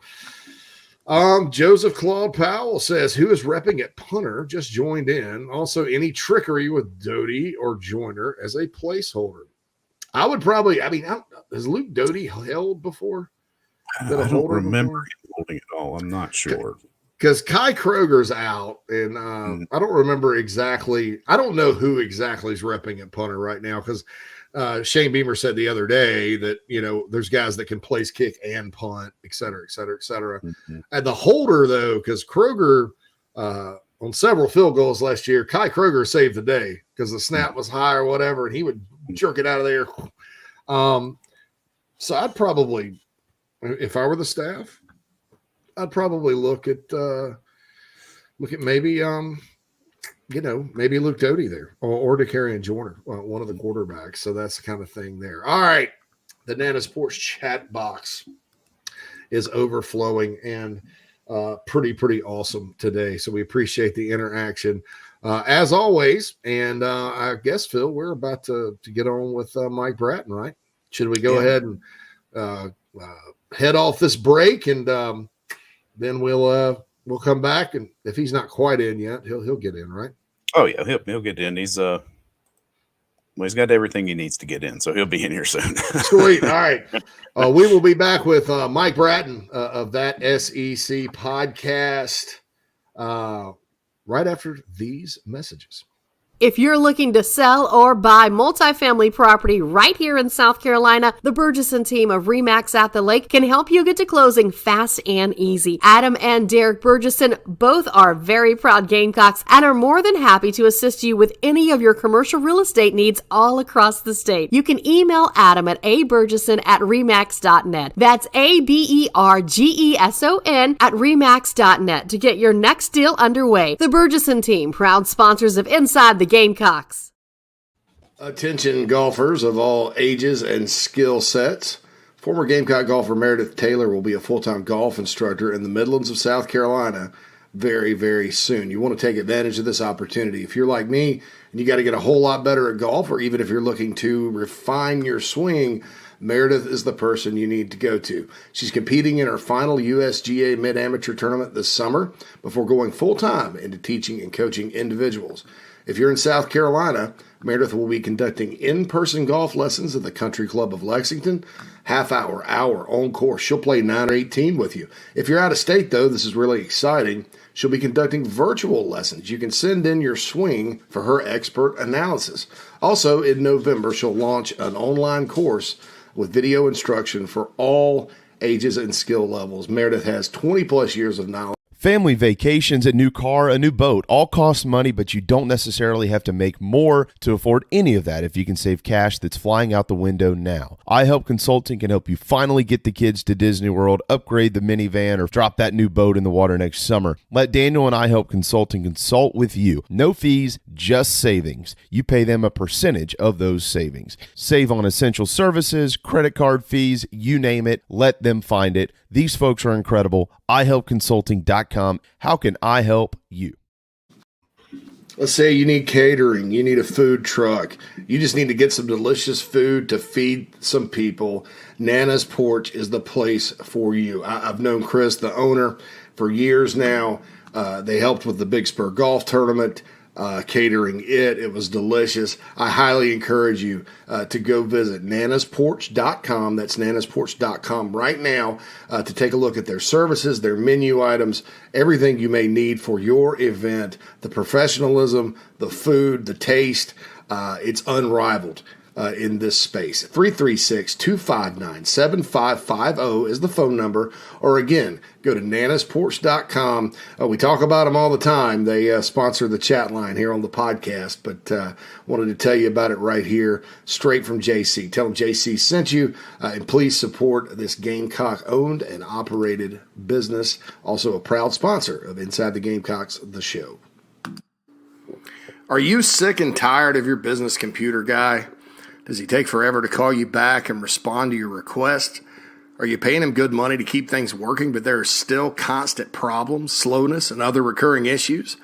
Joseph Claude Powell says, who is repping at punter? Just joined in. Also, any trickery with Doty or Joyner as a placeholder? I would probably, has Luke Doty held before? I don't remember him holding it all. I'm not sure. Because Kai Kroger's out, and I don't remember exactly. I don't know who exactly is repping at punter right now because Shane Beamer said the other day that, there's guys that can place kick and punt, et cetera, et cetera, et cetera. Mm-hmm. And the holder, though, because Kroger on several field goals last year, Kai Kroger saved the day because the snap was high or whatever, and he would jerk it out of there. So I'd probably, if I were the staff, I'd probably look at maybe maybe Luke Doty there or DeCarrion Joyner, one of the quarterbacks. So that's the kind of thing there. All right, the Nana Sports chat box is overflowing and pretty awesome today. So we appreciate the interaction as always. And I guess, Phil, we're about to get on with Mike Bratton, right? Should we go ahead and head off this break and then we'll come back, and if he's not quite in yet, he'll get in, right? Oh yeah, he'll get in. He's he's got everything he needs to get in, so he'll be in here soon. Sweet. All right, we will be back with Mike Bratton of that SEC podcast right after these messages. If you're looking to sell or buy multifamily property right here in South Carolina, the Burgesson team of RE/MAX at the Lake can help you get to closing fast and easy. Adam and Derek Burgesson both are very proud Gamecocks and are more than happy to assist you with any of your commercial real estate needs all across the state. You can email Adam at aburgesson@remax.net. That's ABERGESON@remax.net to get your next deal underway. The Burgesson team, proud sponsors of Inside the Gamecocks. Attention golfers of all ages and skill sets. Former Gamecock golfer Meredith Taylor will be a full-time golf instructor in the Midlands of South Carolina very, very soon. You want to take advantage of this opportunity. If you're like me and you got to get a whole lot better at golf, or even if you're looking to refine your swing, Meredith is the person you need to go to. She's competing in her final USGA Mid-Amateur Tournament this summer before going full-time into teaching and coaching individuals. If you're in South Carolina, Meredith will be conducting in-person golf lessons at the Country Club of Lexington, half-hour, hour, on course. She'll play 9 or 18 with you. If you're out of state, though, this is really exciting. She'll be conducting virtual lessons. You can send in your swing for her expert analysis. Also, in November, she'll launch an online course with video instruction for all ages and skill levels. Meredith has 20-plus years of knowledge. Family vacations, a new car, a new boat, all cost money, but you don't necessarily have to make more to afford any of that if you can save cash that's flying out the window now. iHelp Consulting can help you finally get the kids to Disney World, upgrade the minivan, or drop that new boat in the water next summer. Let Daniel and iHelp Consulting consult with you. No fees, just savings. You pay them a percentage of those savings. Save on essential services, credit card fees, you name it. Let them find it. These folks are incredible. iHelpConsulting.com. How can I help you? Let's say you need catering, you need a food truck, you just need to get some delicious food to feed some people. Nana's Porch is the place for you. I've known Chris, the owner, for years now. They helped with the Big Spur Golf Tournament, catering it. It was delicious. I highly encourage you to go visit nanasporch.com. That's nanasporch.com right now to take a look at their services, their menu items, everything you may need for your event, the professionalism, the food, the taste. It's unrivaled in this space. 336-259-7550 is the phone number. Or again, go to nanasporch.com. We talk about them all the time. They sponsor the chat line here on the podcast, but wanted to tell you about it right here, straight from JC. Tell them JC sent you, and please support this Gamecock-owned and operated business. Also a proud sponsor of Inside the Gamecocks, the show. Are you sick and tired of your business computer guy? Does he take forever to call you back and respond to your request? Are you paying him good money to keep things working, but there are still constant problems, slowness, and other recurring issues?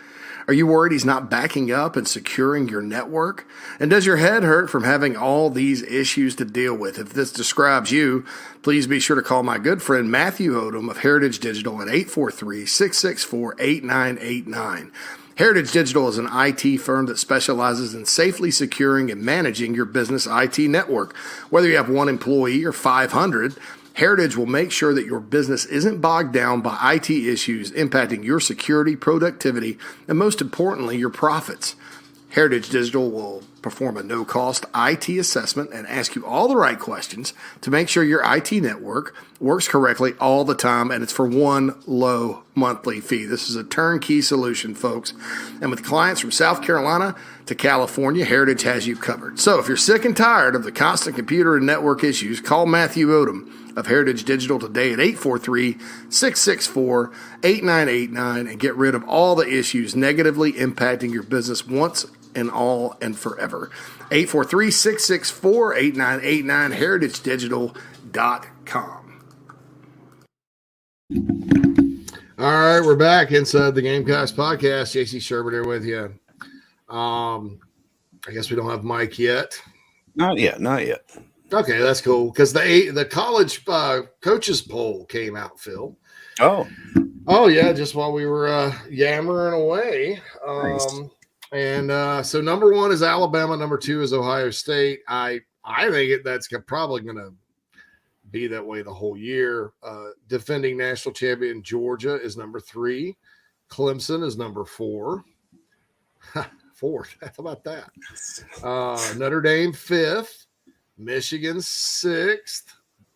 Are you worried he's not backing up and securing your network? And does your head hurt from having all these issues to deal with? If this describes you, please be sure to call my good friend Matthew Odom of Heritage Digital at 843-664-8989. Heritage Digital is an IT firm that specializes in safely securing and managing your business IT network. Whether you have 1 employee or 500, Heritage will make sure that your business isn't bogged down by IT issues impacting your security, productivity, and most importantly, your profits. Heritage Digital will perform a no-cost IT assessment and ask you all the right questions to make sure your IT network works correctly all the time, and it's for one low monthly fee. This is a turnkey solution, folks. And with clients from South Carolina to California, Heritage has you covered. So if you're sick and tired of the constant computer and network issues, call Matthew Odom of Heritage Digital today at 843-664-8989 and get rid of all the issues negatively impacting your business once and all and forever. 843-664-8989, heritagedigital.com. All right, we're back inside the Gamecocks podcast. JC Sherbert here with you. I guess we don't have Mike yet. Not yet. Okay, that's cool because the college coaches poll came out, Phil. Oh yeah, just while we were yammering away. Nice. And so number 1 is Alabama, number 2 is Ohio State. I think that's probably going to be that way the whole year. Defending national champion Georgia is number 3. Clemson is number 4. 4th. How about that? Notre Dame 5th, Michigan 6th,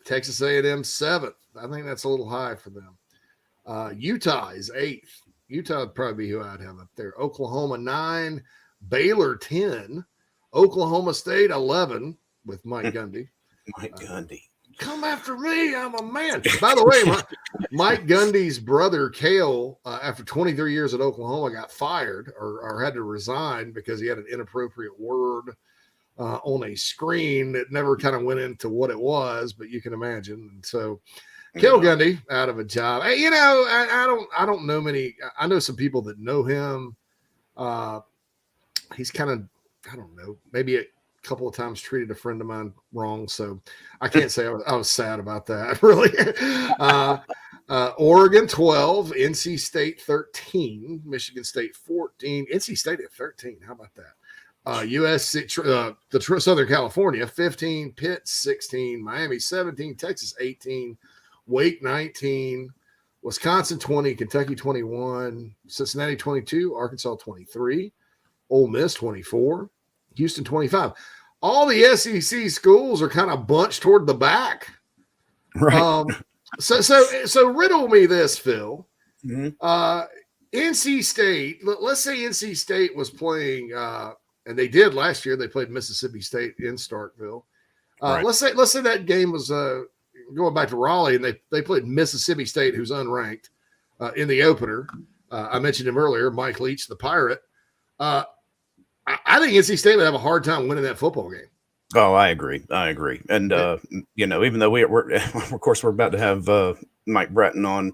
Texas A&M 7th. I think that's a little high for them. Utah is 8th. Utah would probably be who I'd have up there. Oklahoma 9, Baylor 10, Oklahoma State 11 with Mike Gundy. Mike Gundy. Come after me. I'm a man. By the way, Mike Gundy's brother, Cale, after 23 years at Oklahoma, got fired or had to resign because he had an inappropriate word on a screen that never kind of went into what it was, but you can imagine. And so Cale Gundy out of a job. Hey, I don't know many. I know some people that know him. He's kind of, I don't know, maybe a couple of times treated a friend of mine wrong. So I can't say I was sad about that, really. Oregon 12, NC State 13, Michigan State 14, NC State at 13. How about that? USC, Southern California 15, Pitt 16, Miami 17, Texas 18, Wake 19, Wisconsin 20, Kentucky 21, Cincinnati 22, Arkansas 23, Ole Miss 24, Houston 25. All the SEC schools are kind of bunched toward the back. Right. So riddle me this, Phil. Mm-hmm. NC State, let's say NC State was playing, and they did last year. They played Mississippi State in Starkville. Right. Let's say that game was going back to Raleigh, and they played Mississippi State, who's unranked, in the opener. I mentioned him earlier, Mike Leach, the Pirate. I think NC State would have a hard time winning that football game. Oh, I agree. And, even though we're of course, we're about to have Mike Bratton on,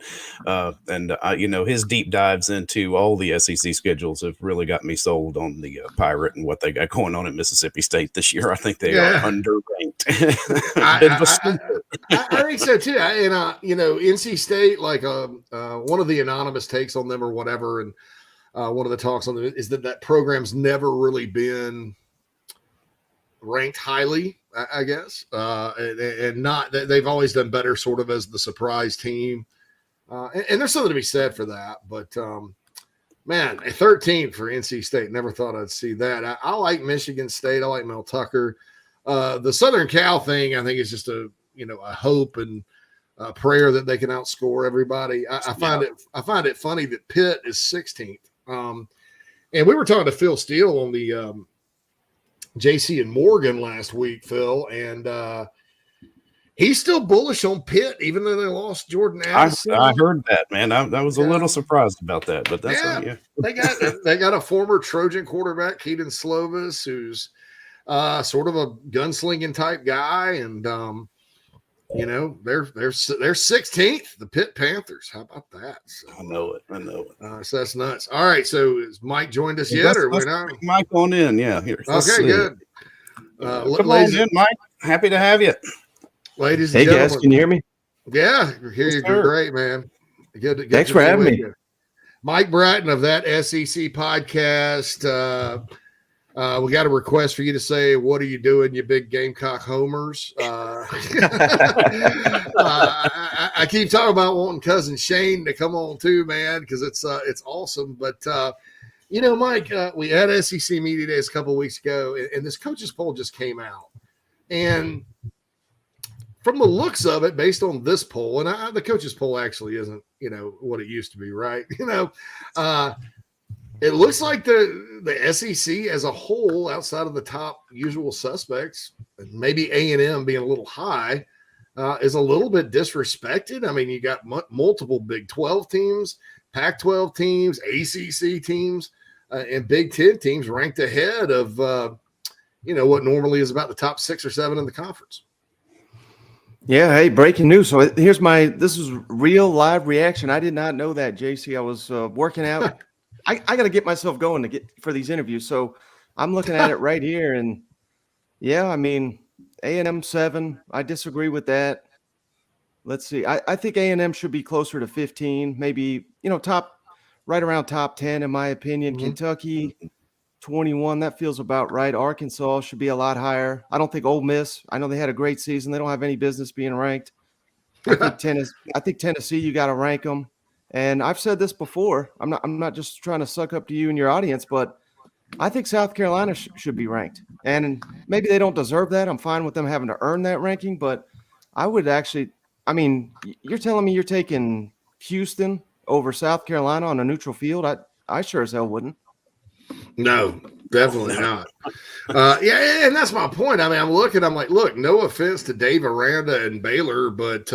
his deep dives into all the SEC schedules have really got me sold on the Pirate and what they got going on at Mississippi State this year. I think they are underranked. I think so, too. NC State, like one of the anonymous takes on them or whatever, and one of the talks on them is that program's never really been ranked highly, I guess, and not that they've always done better sort of as the surprise team. And there's something to be said for that. But, man, a 13 for NC State. Never thought I'd see that. I like Michigan State. I like Mel Tucker. The Southern Cal thing, I think, is just a hope and a prayer that they can outscore everybody. I find it funny that Pitt is 16th. And we were talking to Phil Steele on the JC and Morgan last week, Phil, and he's still bullish on Pitt, even though they lost Jordan Addison. I heard that, man. I was a little surprised about that, but that's they got a former Trojan quarterback, Keaton Slovis, who's sort of a gunslinging type guy, and they're 16th, the Pitt Panthers. How about that? So, I know it. So that's nuts. All right. So has Mike joined us yet, or we're not? Mike on in. Yeah. Here. Okay. Good. Come on in, Mike. Happy to have you. Ladies and gentlemen. Guys, can you hear me? Yeah. Hear you. Great, man. Good. Thanks for having me. Mike Bratton of That SEC Podcast. We got a request for you to say, "What are you doing, you big Gamecock homers?" I keep talking about wanting cousin Shane to come on too, man, because it's awesome. But Mike, we had SEC Media Days a couple of weeks ago, and this coaches poll just came out, and from the looks of it, based on this poll, and the coaches poll actually isn't what it used to be, right? It looks like the SEC as a whole, outside of the top usual suspects, and maybe A&M being a little high, is a little bit disrespected. I mean, you got multiple Big 12 teams, Pac-12 teams, ACC teams, and Big 10 teams ranked ahead of, what normally is about the top 6 or 7 in the conference. Yeah, hey, breaking news. So this is real live reaction. I did not know that, JC. I was working out. I got to get myself going to get for these interviews. So I'm looking at it right here. And yeah, I mean, A&M 7, I disagree with that. Let's see. I think A&M should be closer to 15, maybe, right around top 10, in my opinion. Mm-hmm. Kentucky 21, that feels about right. Arkansas should be a lot higher. I don't think Ole Miss, I know they had a great season. They don't have any business being ranked. I think Tennessee, you got to rank them. And I've said this before. I'm not just trying to suck up to you and your audience, but I think South Carolina should be ranked. And maybe they don't deserve that. I'm fine with them having to earn that ranking, but I would actually – I mean, you're telling me you're taking Houston over South Carolina on a neutral field? I sure as hell wouldn't. No, definitely not. Yeah, and that's my point. I mean, I'm like, look, no offense to Dave Aranda and Baylor, but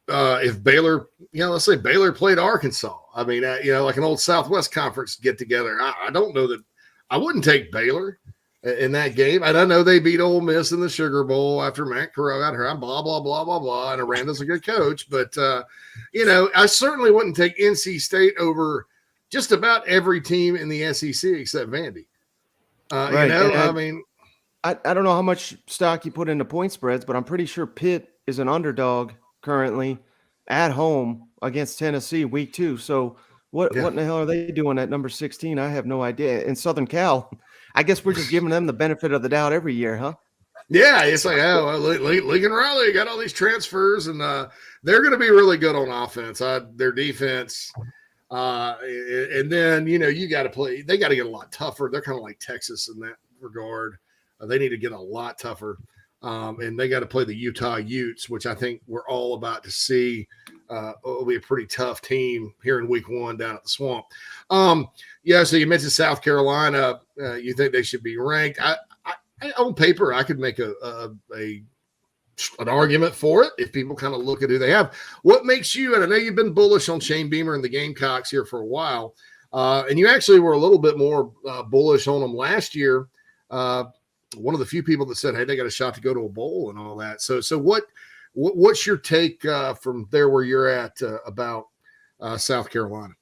if Baylor, let's say Baylor played Arkansas, I mean, like an old Southwest Conference get together, I don't know that I wouldn't take Baylor in that game. And I know they beat Ole Miss in the Sugar Bowl after Matt Corral got hurt, blah, blah, blah, blah, blah. And Aranda's a good coach, but, I certainly wouldn't take NC State over just about every team in the SEC except Vandy. Right. I mean, I don't know how much stock you put into point spreads, but I'm pretty sure Pitt is an underdog currently at home against Tennessee week 2. So what in the hell are they doing at number 16? I have no idea. In Southern Cal, I guess we're just giving them the benefit of the doubt every year, huh? Yeah, it's like, Lincoln Riley got all these transfers, and they're going to be really good on offense. Their defense, and then you got to play. They got to get a lot tougher. They're kind of like Texas in that regard. They need to get a lot tougher, and they got to play the Utah Utes, which I think we're all about to see. It'll be a pretty tough team here in week 1 down at the Swamp. So you mentioned South Carolina. You think they should be ranked? I on paper, I could make an argument for it if people kind of look at who they have. What makes you, and I know you've been bullish on Shane Beamer and the Gamecocks here for a while, and you actually were a little bit more bullish on them last year. One of the few people that said, hey, they got a shot to go to a bowl and all that. So what's your take from there where you're at about South Carolina?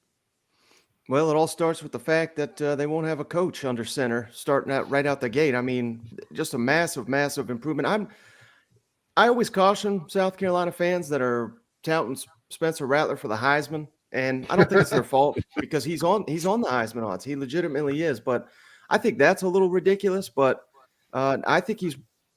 Well, it all starts with the fact that they won't have a coach under center starting out right out the gate. I mean, just a massive, massive improvement. I always caution South Carolina fans that are touting Spencer Rattler for the Heisman, and I don't think it's their fault because he's on the Heisman odds. He legitimately is, but I think that's a little ridiculous. But I think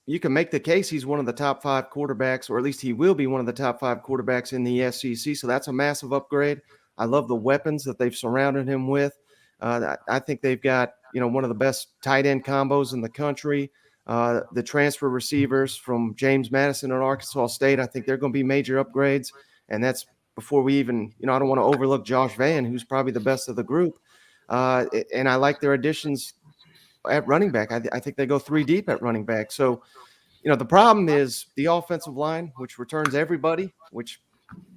you can make the case he's one of the top 5 quarterbacks, or at least he will be one of the top 5 quarterbacks in the SEC. So that's a massive upgrade. I love the weapons that they've surrounded him with. I think they've got, one of the best tight end combos in the country. The transfer receivers from James Madison and Arkansas State, I think they're going to be major upgrades. And that's before we even, I don't want to overlook Josh Vann, who's probably the best of the group. And I like their additions at running back. I think they go 3 deep at running back. So, the problem is the offensive line, which returns everybody, which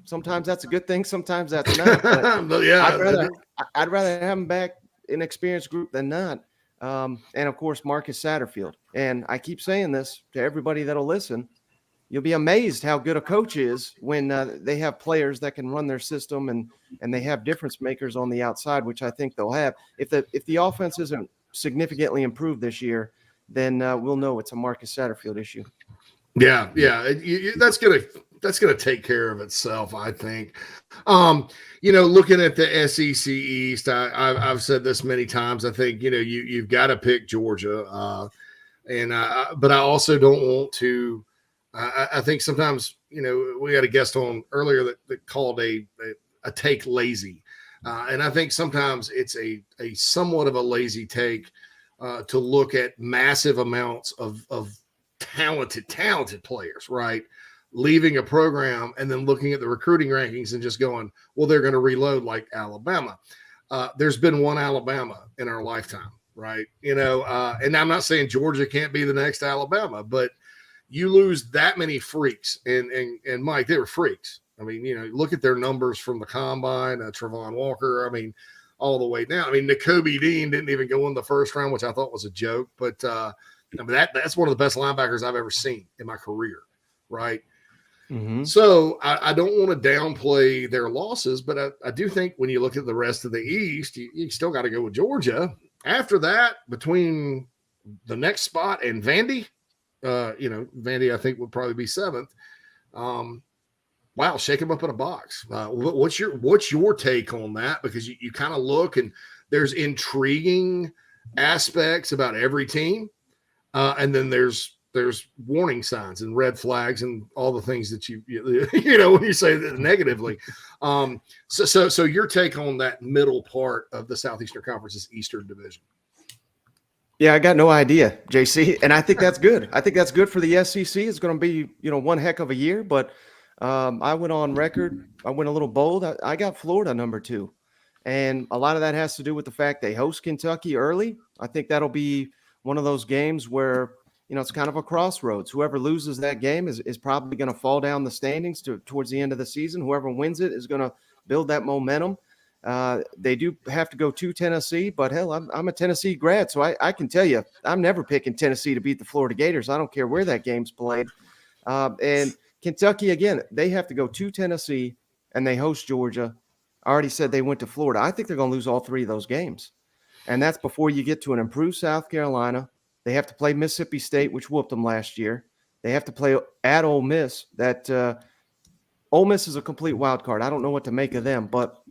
sometimes that's a good thing, sometimes that's not. But yeah, I'd rather have them back an experienced group than not. And of course, Marcus Satterfield. And I keep saying this to everybody that'll listen. You'll be amazed how good a coach is when they have players that can run their system and they have difference makers on the outside, which I think they'll have. If the offense isn't significantly improved this year, then we'll know it's a Marcus Satterfield issue. Yeah. That's gonna take care of itself, I think. Looking at the SEC East, I've said this many times. I think you've got to pick Georgia, but I also don't want to. I think sometimes we had a guest on earlier that called a take lazy, and I think sometimes it's a somewhat of a lazy take to look at massive amounts of talented players, right? Leaving a program and then looking at the recruiting rankings and just going, well, they're going to reload like Alabama. There's been one Alabama in our lifetime, right? And I'm not saying Georgia can't be the next Alabama, but you lose that many freaks. And Mike, they were freaks. I mean, look at their numbers from the combine, Trevon Walker. I mean, all the way down. I mean, Nakobe Dean didn't even go in the first round, which I thought was a joke, but that's one of the best linebackers I've ever seen in my career, right? Mm-hmm. So I don't want to downplay their losses, but I do think when you look at the rest of the East, you still got to go with Georgia. After that, between the next spot and Vandy, Vandy I think would probably be 7th. Wow, shake them up in a box. What's your take on that? Because you kind of look and there's intriguing aspects about every team, and then there's warning signs and red flags and all the things that you when you say that negatively. So your take on that middle part of the Southeastern Conference's Eastern Division? Yeah, I got no idea, JC, and I think that's good. I think that's good for the SEC. It's going to be, one heck of a year. But I went on record. I went a little bold. I got Florida number 2, and a lot of that has to do with the fact they host Kentucky early. I think that'll be one of those games where it's kind of a crossroads. Whoever loses that game is probably going to fall down the standings towards the end of the season. Whoever wins it is going to build that momentum. They do have to go to Tennessee, but hell, I'm a Tennessee grad, so I can tell you I'm never picking Tennessee to beat the Florida Gators. I don't care where that game's played. And Kentucky, again, they have to go to Tennessee, and they host Georgia. I already said they went to Florida. I think they're going to lose all 3 of those games, and that's before you get to an improved South Carolina. They have to play Mississippi State, which whooped them last year. They have to play at Ole Miss. Ole Miss is a complete wild card. I don't know what to make of them, but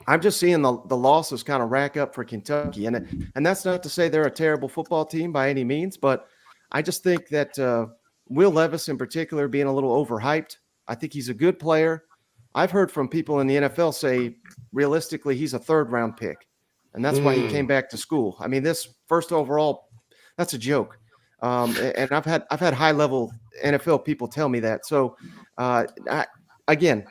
I'm just seeing the losses kind of rack up for Kentucky. And that's not to say they're a terrible football team by any means, but I just think that Will Levis in particular being a little overhyped. I think he's a good player. I've heard from people in the NFL say, realistically, he's a 3rd-round pick, and that's why he came back to school. I mean, this first overall, that's a joke. And I've had high-level NFL people tell me that. So, again,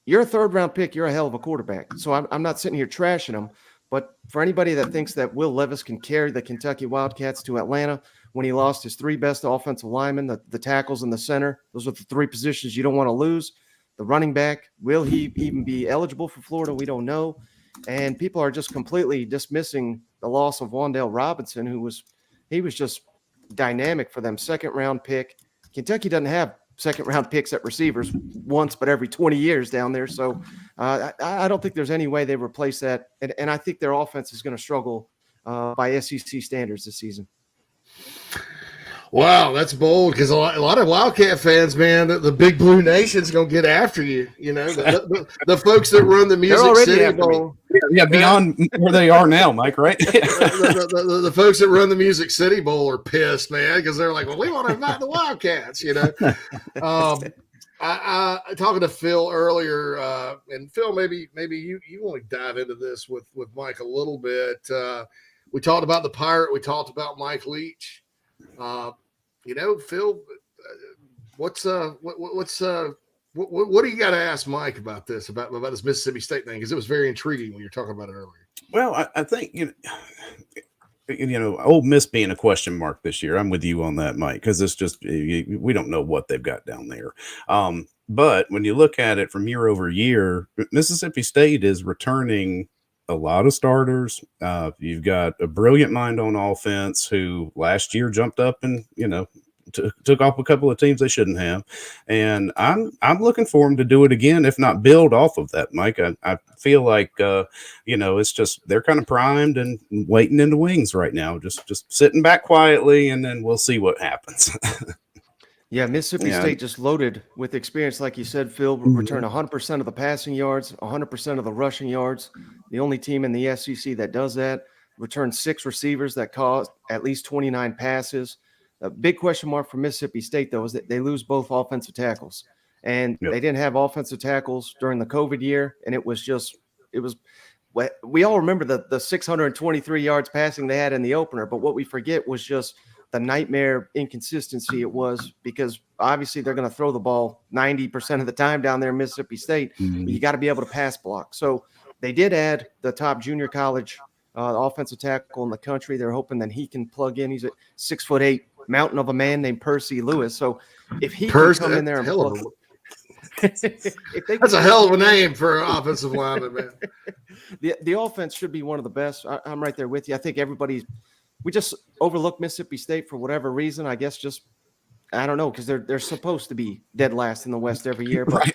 you're a 3rd-round pick. You're a hell of a quarterback. So I'm not sitting here trashing him. But for anybody that thinks that Will Levis can carry the Kentucky Wildcats to Atlanta when he lost his 3 best offensive linemen, the tackles and the center, those are the 3 positions you don't want to lose. The running back, will he even be eligible for Florida? We don't know. And people are just completely dismissing the loss of Wan'Dale Robinson, he was just dynamic for them. 2nd-round pick. Kentucky doesn't have 2nd-round picks at receivers once, but every 20 years down there. So I don't think there's any way they replace that. And I think their offense is going to struggle by SEC standards this season. Wow, that's bold because a lot of Wildcat fans, man, the Big Blue Nation's going to get after you. The folks that run the Music City Bowl. Yeah, beyond where they are now, Mike, right? the folks that run the Music City Bowl are pissed, man, because they're like, well, we want to invite the Wildcats, I talking to Phil earlier, and Phil, maybe you want to dive into this with Mike a little bit. We talked about the Pirate. We talked about Mike Leach. Phil, what do you got to ask Mike about this, about this Mississippi State thing? Because it was very intriguing when you were talking about it earlier. Well, I think, Ole Miss being a question mark this year. I'm with you on that, Mike, because it's just, we don't know what they've got down there. But when you look at it from year over year, Mississippi State is returning a lot of starters. You've got a brilliant mind on offense who last year jumped up and, took off a couple of teams they shouldn't have. And I'm looking for them to do it again, if not build off of that, Mike. I feel like, it's just they're kind of primed and waiting in the wings right now, just sitting back quietly, and then we'll see what happens. Yeah, Mississippi State just loaded with experience, like you said, Phil. Return 100% of the passing yards, 100% of the rushing yards. The only team in the SEC that does that. Return 6 receivers that caused at least 29 passes. A big question mark for Mississippi State, though, is that they lose both offensive tackles. And they didn't have offensive tackles during the COVID year, and we all remember the 623 yards passing they had in the opener, but what we forget was just the nightmare inconsistency it was, because obviously they're going to throw the ball 90% of the time down there in Mississippi State. But you got to be able to pass block. So they did add the top junior college offensive tackle in the country. They're hoping that he can plug in. He's a 6'8" mountain of a man named Percy Lewis. So if he can come in there and plug, that's a hell of a name for an offensive lineman, man. The offense should be one of the best. I'm right there with you. I think we just overlook Mississippi State for whatever reason. I guess I don't know, because they're supposed to be dead last in the West every year. But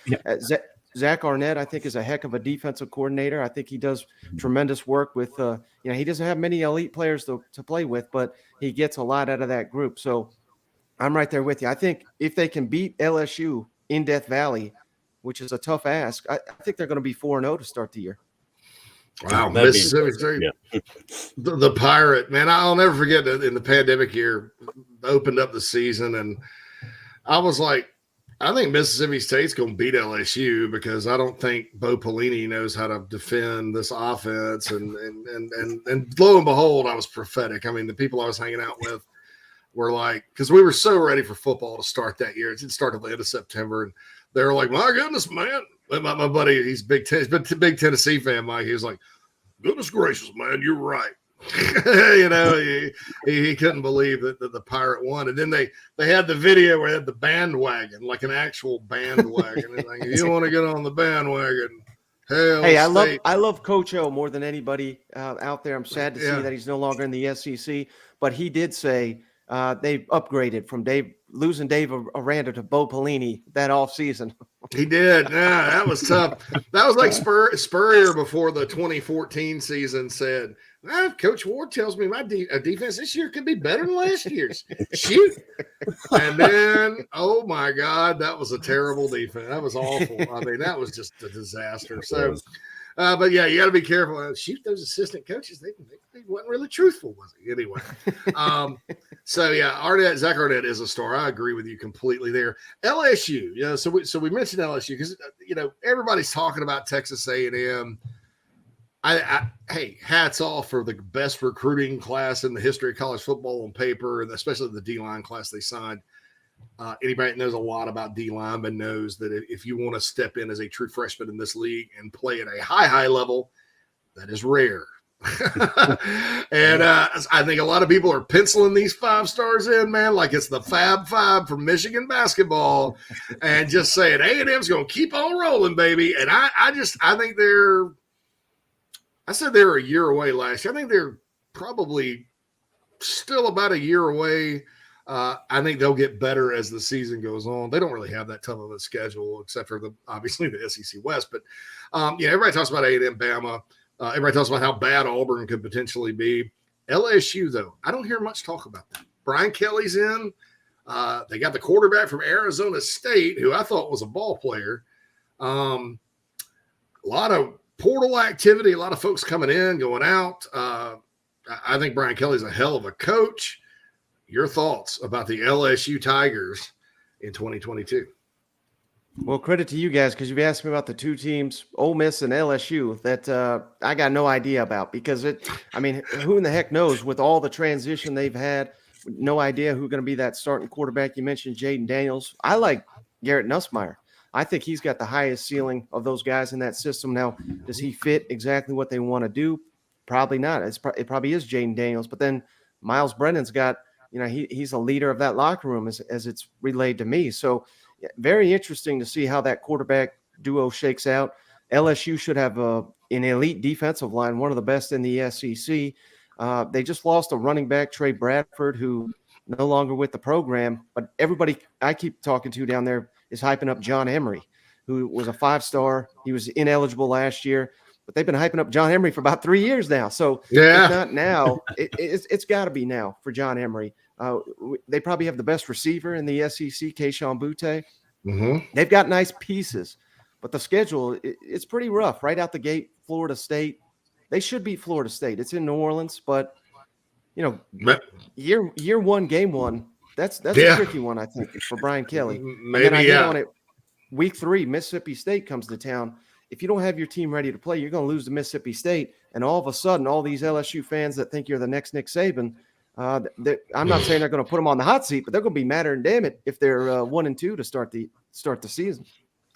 Zach Arnett, I think, is a heck of a defensive coordinator. I think he does tremendous work with, he doesn't have many elite players to play with, but he gets a lot out of that group. So I'm right there with you. I think if they can beat LSU in Death Valley, which is a tough ask, I think they're going to be 4-0 to start the year. Wow, Mississippi State, the Pirate, man. I'll never forget that in the pandemic year, opened up the season, and I was like, I think Mississippi State's going to beat LSU because I don't think Bo Pelini knows how to defend this offense. And lo and behold, I was prophetic. I mean, the people I was hanging out with were like, because we were so ready for football to start that year. It didn't start at the end of September, and they were like, "My goodness, man!" My buddy, he's big Tennessee fan, Mike. He was like, "Goodness gracious, man, you're right." He couldn't believe that the Pirate won. And then they had the video where they had the bandwagon, like an actual bandwagon. And like, you want to get on the bandwagon? Hell, hey, State. I love Coach O more than anybody out there. I'm sad to see that he's no longer in the SEC, but he did say they upgraded from losing Dave Aranda to Bo Pelini that offseason. He did. Yeah, that was tough. That was like Spurrier before the 2014 season said, Coach Ward tells me my defense this year could be better than last year's. Shoot. And then, oh, my God, that was a terrible defense. That was awful. I mean, that was just a disaster. So, but, yeah, you got to be careful. Shoot, those assistant coaches, they wasn't really truthful, was he? Anyway. So, yeah, Zach Arnett is a star. I agree with you completely there. LSU, so we mentioned LSU because, everybody's talking about Texas A&M. Hey, hats off for the best recruiting class in the history of college football on paper, and especially the D-line class they signed. Anybody that knows a lot about D-linemen knows that if you want to step in as a true freshman in this league and play at a high level, that is rare. And I think a lot of people are penciling these 5 stars in, man, like it's the Fab Five from Michigan basketball, and just saying A&M's going to keep on rolling, baby. And I think I said they were a year away last year. I think they're probably still about a year away. I think they'll get better as the season goes on. They don't really have that tough of a schedule, except for obviously the SEC West. But everybody talks about A&M, Bama. Everybody talks about how bad Auburn could potentially be. LSU, though, I don't hear much talk about that. Brian Kelly's in. They got the quarterback from Arizona State, who I thought was a ball player. A lot of portal activity, a lot of folks coming in, going out. I think Brian Kelly's a hell of a coach. Your thoughts about the LSU Tigers in 2022? Well, credit to you guys because you've asked me about the 2 teams, Ole Miss and LSU, that I got no idea about because who in the heck knows with all the transition they've had, no idea who's going to be that starting quarterback. You mentioned Jaden Daniels. I like Garrett Nussmeier. I think he's got the highest ceiling of those guys in that system. Now, does he fit exactly what they want to do? Probably not. It probably is Jaden Daniels. But then Miles Brennan's got, he's a leader of that locker room as it's relayed to me. So very interesting to see how that quarterback duo shakes out. LSU should have an elite defensive line, one of the best in the SEC. They just lost a running back, Trey Bradford, who no longer with the program. But everybody I keep talking to down there is hyping up John Emery, who was a 5-star. He was ineligible last year, but they've been hyping up John Emery for about 3 years now. So if not now, it's got to be now for John Emery. They probably have the best receiver in the SEC, Keyshawn Butte. Mm-hmm. They've got nice pieces, but the schedule, it's pretty rough. Right out the gate, Florida State. They should beat Florida State. It's in New Orleans, but, year 1, game 1, that's a tricky one, I think, for Brian Kelly. Maybe, and then I hit on it. Week 3, Mississippi State comes to town. If you don't have your team ready to play, you're going to lose to Mississippi State. And all of a sudden, all these LSU fans that think you're the next Nick Saban, I'm not saying they're going to put them on the hot seat, but they're going to be madder than damn it if they're 1-2 to start the season.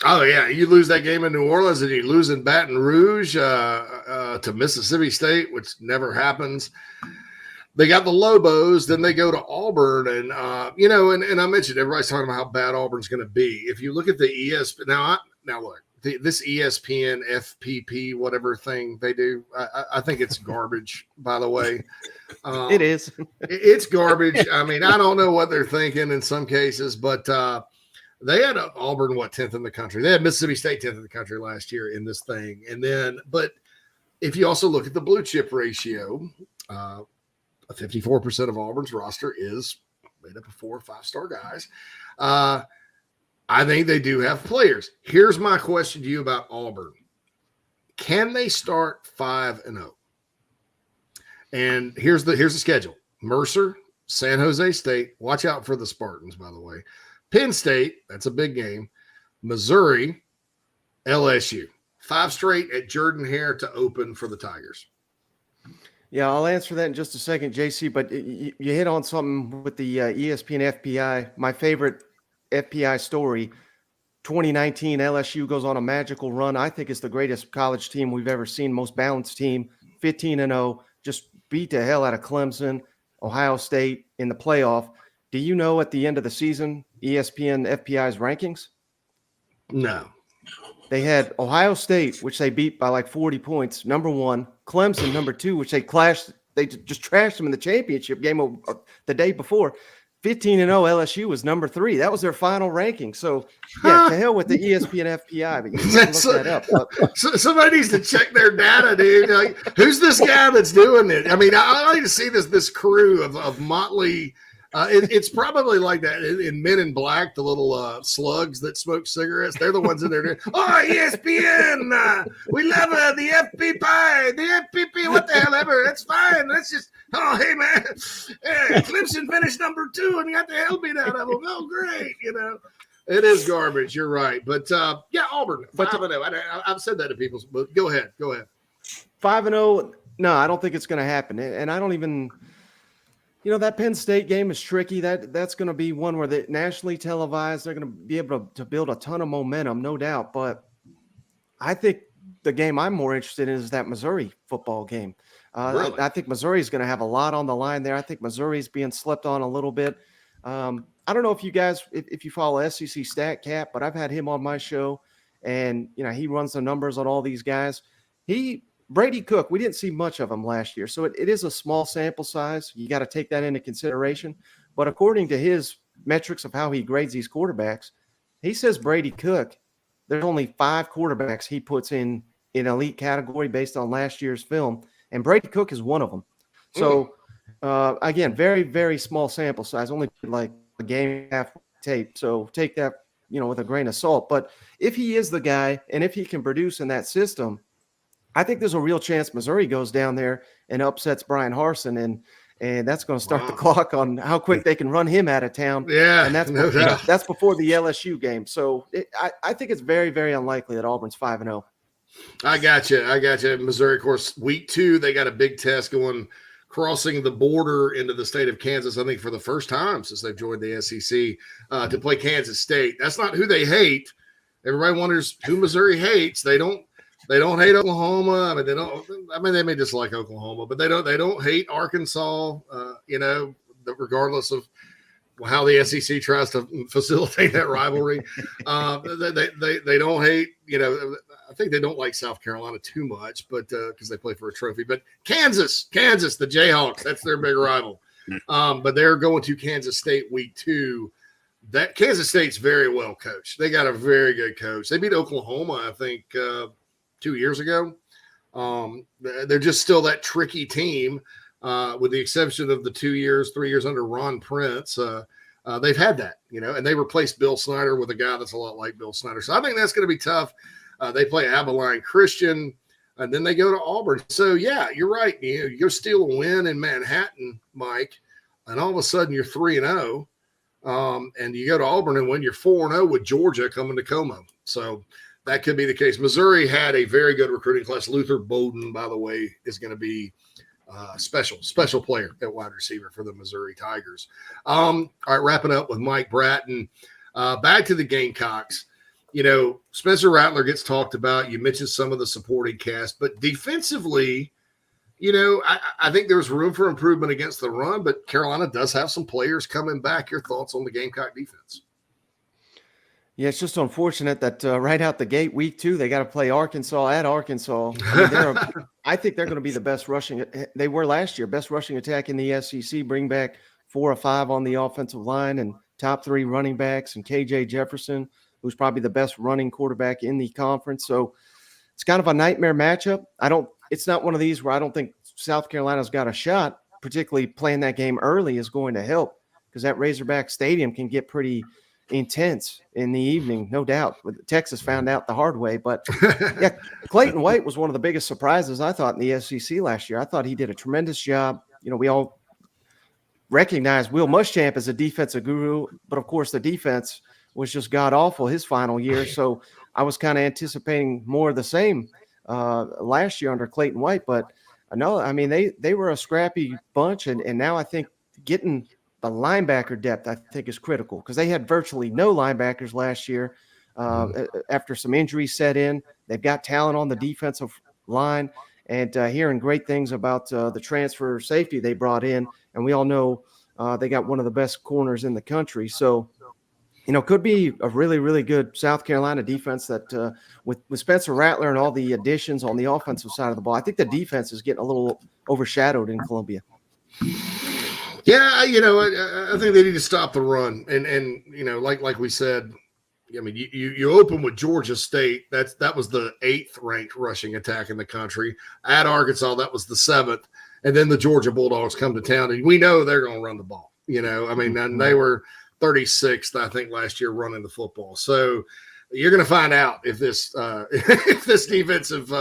Oh, yeah. You lose that game in New Orleans and you lose in Baton Rouge to Mississippi State, which never happens. They got the Lobos, then they go to Auburn, and and I mentioned everybody's talking about how bad Auburn's going to be. If you look at the ESPN now look, this ESPN FPP whatever thing they do, I think it's garbage. By the way, it is. It's garbage. I mean, I don't know what they're thinking in some cases, but they had Auburn 10th in the country. They had Mississippi State 10th in the country last year in this thing, and then but if you also look at the blue chip ratio. 54% of Auburn's roster is made up of 4 or 5-star guys. I think they do have players. Here's my question to you about Auburn. Can they start 5-0? And here's the schedule. Mercer, San Jose State. Watch out for the Spartans, by the way. Penn State, that's a big game. Missouri, LSU. 5 straight at Jordan-Hare to open for the Tigers. Yeah, I'll answer that in just a second, JC, but you hit on something with the ESPN FPI. My favorite FPI story, 2019 LSU goes on a magical run. I think it's the greatest college team we've ever seen, most balanced team, 15-0, just beat the hell out of Clemson, Ohio State in the playoff. Do you know at the end of the season, ESPN FPI's rankings? No. They had Ohio State, which they beat by like 40 points, number 1. Clemson, number 2, which they just trashed them in the championship game the day before. 15-0 LSU was number 3. That was their final ranking. So, yeah, to hell with the ESPN FPI, but you can look that up. Somebody needs to check their data, dude. Like, who's this guy that's doing it? I mean, I like to see this crew of motley. It's probably like that in Men in Black, the little slugs that smoke cigarettes. They're the ones in there doing, oh, ESPN, we love the FP pie, the FPP, what the hell ever. That's fine. That's just, oh, hey, man, Clemson finished number 2 and got the hell beat out of them. Oh, great, It is garbage. You're right. But, yeah, Auburn, 5-0. I've said that to people, but go ahead. 5-0, no, I don't think it's going to happen. And I don't even – that Penn State game is tricky. That's going to be one where they're nationally televised. They're going to be able to build a ton of momentum, no doubt. But I think the game I'm more interested in is that Missouri football game. Really? I think Missouri is going to have a lot on the line there. I think Missouri's being slept on a little bit. I don't know if you guys, if you follow SEC StatCap, but I've had him on my show, and he runs the numbers on all these guys. Brady Cook, we didn't see much of him last year, so it is a small sample size. You got to take that into consideration. But according to his metrics of how he grades these quarterbacks, he says Brady Cook, there's only 5 quarterbacks he puts in elite category based on last year's film, and Brady Cook is one of them. So, again, very, very small sample size, only like a game and a half tape. So take that, with a grain of salt. But if he is the guy, and if he can produce in that system, I think there's a real chance Missouri goes down there and upsets Brian Harsin, and that's going to start the clock on how quick they can run him out of town. Yeah, and that's before the LSU game. So I think it's very, very unlikely that Auburn's 5-0. I got you. Missouri, of course, week 2, they got a big test crossing the border into the state of Kansas, I think for the first time since they've joined the SEC, to play Kansas State. That's not who they hate. Everybody wonders who Missouri hates. They don't hate Oklahoma. They may dislike Oklahoma, but they don't hate Arkansas. Regardless of how the SEC tries to facilitate that rivalry, they don't hate. I think they don't like South Carolina too much, but because they play for a trophy. But Kansas, the Jayhawks, that's their big rival. But they're going to Kansas State week 2. That Kansas State's very well coached. They got a very good coach. They beat Oklahoma, I think. 2 years ago. They're just still that tricky team, with the exception of the 3 years under Ron Prince. They've had that, and they replaced Bill Snyder with a guy that's a lot like Bill Snyder. So I think that's going to be tough. They play Abilene Christian, and then they go to Auburn. So, yeah, you're right. You go steal a win in Manhattan, Mike, and all of a sudden you're 3-0, and you go to Auburn and win. You're 4-0 with Georgia coming to Como. So that could be the case. Missouri had a very good recruiting class. Luther Bowden, by the way, is going to be a special player at wide receiver for the Missouri Tigers. All right, wrapping up with Mike Bratton. Back to the Gamecocks. Spencer Rattler gets talked about. You mentioned some of the supporting cast, but defensively, I think there's room for improvement against the run, but Carolina does have some players coming back. Your thoughts on the Gamecock defense? Yeah, it's just unfortunate that right out the gate, week 2, they got to play Arkansas at Arkansas. I think they're going to be the best rushing. They were last year, best rushing attack in the SEC. Bring back 4 or 5 on the offensive line and top 3 running backs, and KJ Jefferson, who's probably the best running quarterback in the conference. So it's kind of a nightmare matchup. It's not one of these where I don't think South Carolina's got a shot. Particularly playing that game early is going to help, because that Razorback Stadium can get pretty intense in the evening, no doubt. Texas found out the hard way, but yeah, Clayton White was one of the biggest surprises I thought in the SEC last year. I thought he did a tremendous job. We all recognize Will Muschamp as a defensive guru, but of course the defense was just god awful his final year. So I was kind of anticipating more of the same last year under Clayton White. But no, I mean, they were a scrappy bunch. And now I think getting the linebacker depth, I think, is critical because they had virtually no linebackers last year after some injuries set in. They've got talent on the defensive line, and hearing great things about the transfer safety they brought in. And we all know they got one of the best corners in the country. So, could be a really, really good South Carolina defense that with Spencer Rattler and all the additions on the offensive side of the ball, I think the defense is getting a little overshadowed in Columbia. Yeah, I think they need to stop the run. And like we said, I mean, you open with Georgia State. That was the 8th ranked rushing attack in the country. At Arkansas, that was the 7th. And then the Georgia Bulldogs come to town, and we know they're going to run the ball. I mean, and they were 36th, I think, last year running the football. So you're going to find out if this if this defensive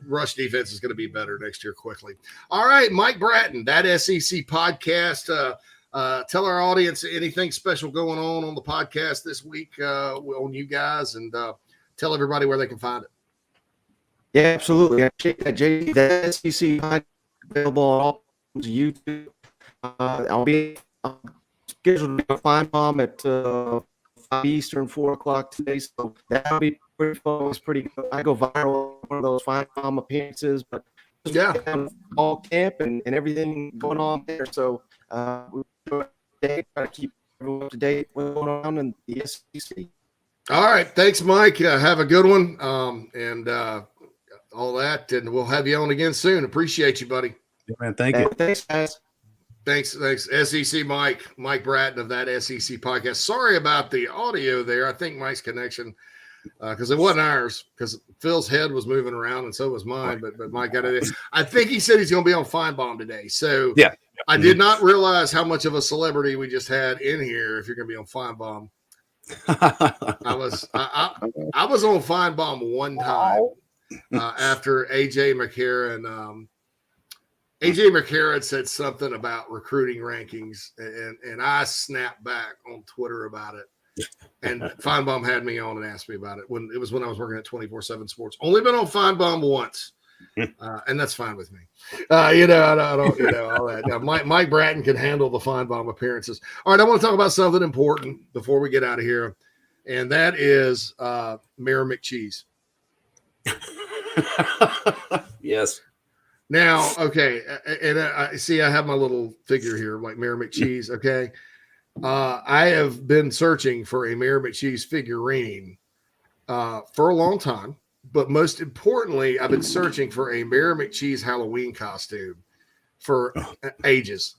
rush defense is going to be better next year quickly. All right, Mike Bratton, that SEC podcast. Tell our audience anything special going on the podcast this week on you guys, and tell everybody where they can find it. Yeah, absolutely. The SEC podcast available on all YouTube. I'll be scheduled to find mom at 5 Eastern, 4 o'clock today, so that'll be pretty fun. It's pretty good. I go viral on one of those Find Mom appearances, but yeah, all camp and everything going on there. So we try to keep everyone up to date with what's going on in the SEC. All right, thanks, Mike. Have a good one, and all that, and we'll have you on again soon. Appreciate you, buddy. Yeah, man, thank you. Thanks, guys. Thanks. SEC Mike Bratton of that SEC podcast. Sorry about the audio there. I think Mike's connection, because it wasn't ours, because Phil's head was moving around and so was mine. But Mike got it. I think he said he's going to be on Feinbaum today. So yeah, I did not realize how much of a celebrity we just had in here. If you're going to be on Feinbaum, I was on Feinbaum one time after AJ McCarron. AJ McCarron said something about recruiting rankings, and I snapped back on Twitter about it. And Feinbaum had me on and asked me about it when I was working at 24/7 Sports. Only been on Feinbaum once, and that's fine with me. I don't all that. Now, Mike Bratton can handle the Feinbaum appearances. All right, I want to talk about something important before we get out of here, and that is Mayor McCheese. Yes. Now, okay, and I see I have my little figure here, like Mayor McCheese, okay? I have been searching for a Mayor McCheese figurine for a long time, but most importantly, I've been searching for a Mayor McCheese Halloween costume for ages.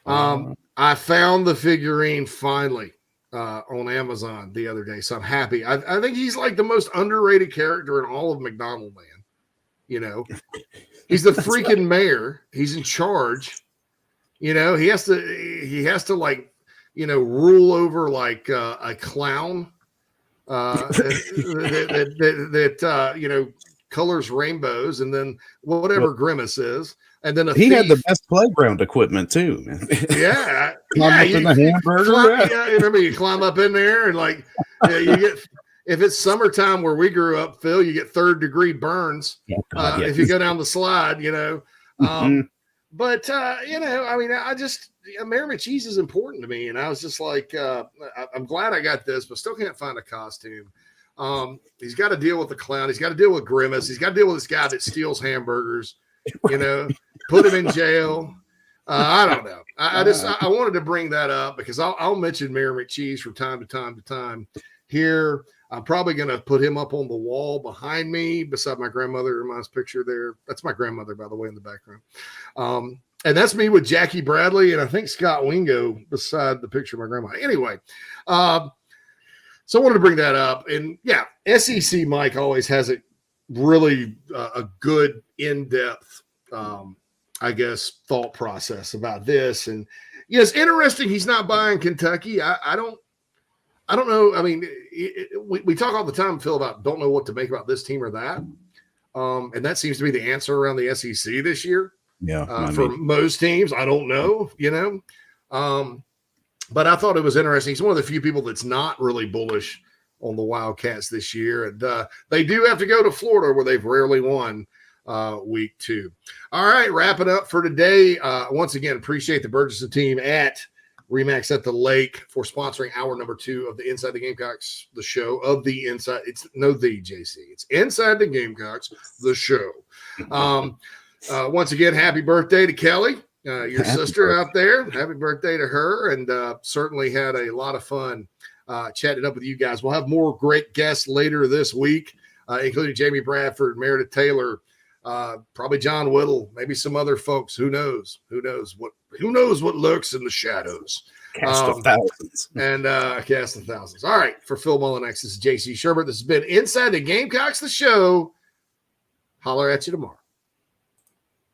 I found the figurine finally on Amazon the other day, so I'm happy. I think he's like the most underrated character in all of McDonald land. He's the freaking mayor. He's in charge. He has to like, rule over like a clown that colors rainbows, and then whatever Grimace is, and then he had the best playground equipment too. Man. Yeah, hamburger. You climb up in there and like you get. If it's summertime where we grew up, Phil, you get 3rd-degree burns if you go down the slide, But, I mean, Mayor McCheese is important to me. And I was just like, I'm glad I got this, but still can't find a costume. He's got to deal with the clown. He's got to deal with Grimace. He's got to deal with this guy that steals hamburgers, put him in jail. I don't know. I wanted to bring that up because I'll mention Mayor McCheese from time to time here. I'm probably going to put him up on the wall behind me beside my grandmother in my picture there. That's my grandmother, by the way, in the background. And that's me with Jackie Bradley and I think Scott Wingo beside the picture of my grandma. Anyway, so I wanted to bring that up. And yeah, SEC Mike always has a really a good in-depth, thought process about this. And it's interesting he's not buying Kentucky. I don't know. I mean, we talk all the time, Phil, about don't know what to make about this team or that. And that seems to be the answer around the SEC this year. Yeah. For most teams. I don't know, but I thought it was interesting. He's one of the few people that's not really bullish on the Wildcats this year. And they do have to go to Florida, where they've rarely won week 2. All right, wrapping up for today. Once again, appreciate the Burgess team at Remax at the Lake for sponsoring hour number 2 of the Inside the Gamecocks, the show of the Inside. It's JC. It's Inside the Gamecocks, the show. Once again, happy birthday to Kelly, your sister out there. Happy birthday to her, and certainly had a lot of fun chatting up with you guys. We'll have more great guests later this week, including Jamie Bradford, Meredith Taylor, probably John Whittle, maybe some other folks. Who knows what lurks in the shadows. Cast of thousands. And cast of thousands. All right, for Phil Mullinex, this is JC Sherbert. This has been Inside the Gamecocks, the show. Holler at you tomorrow.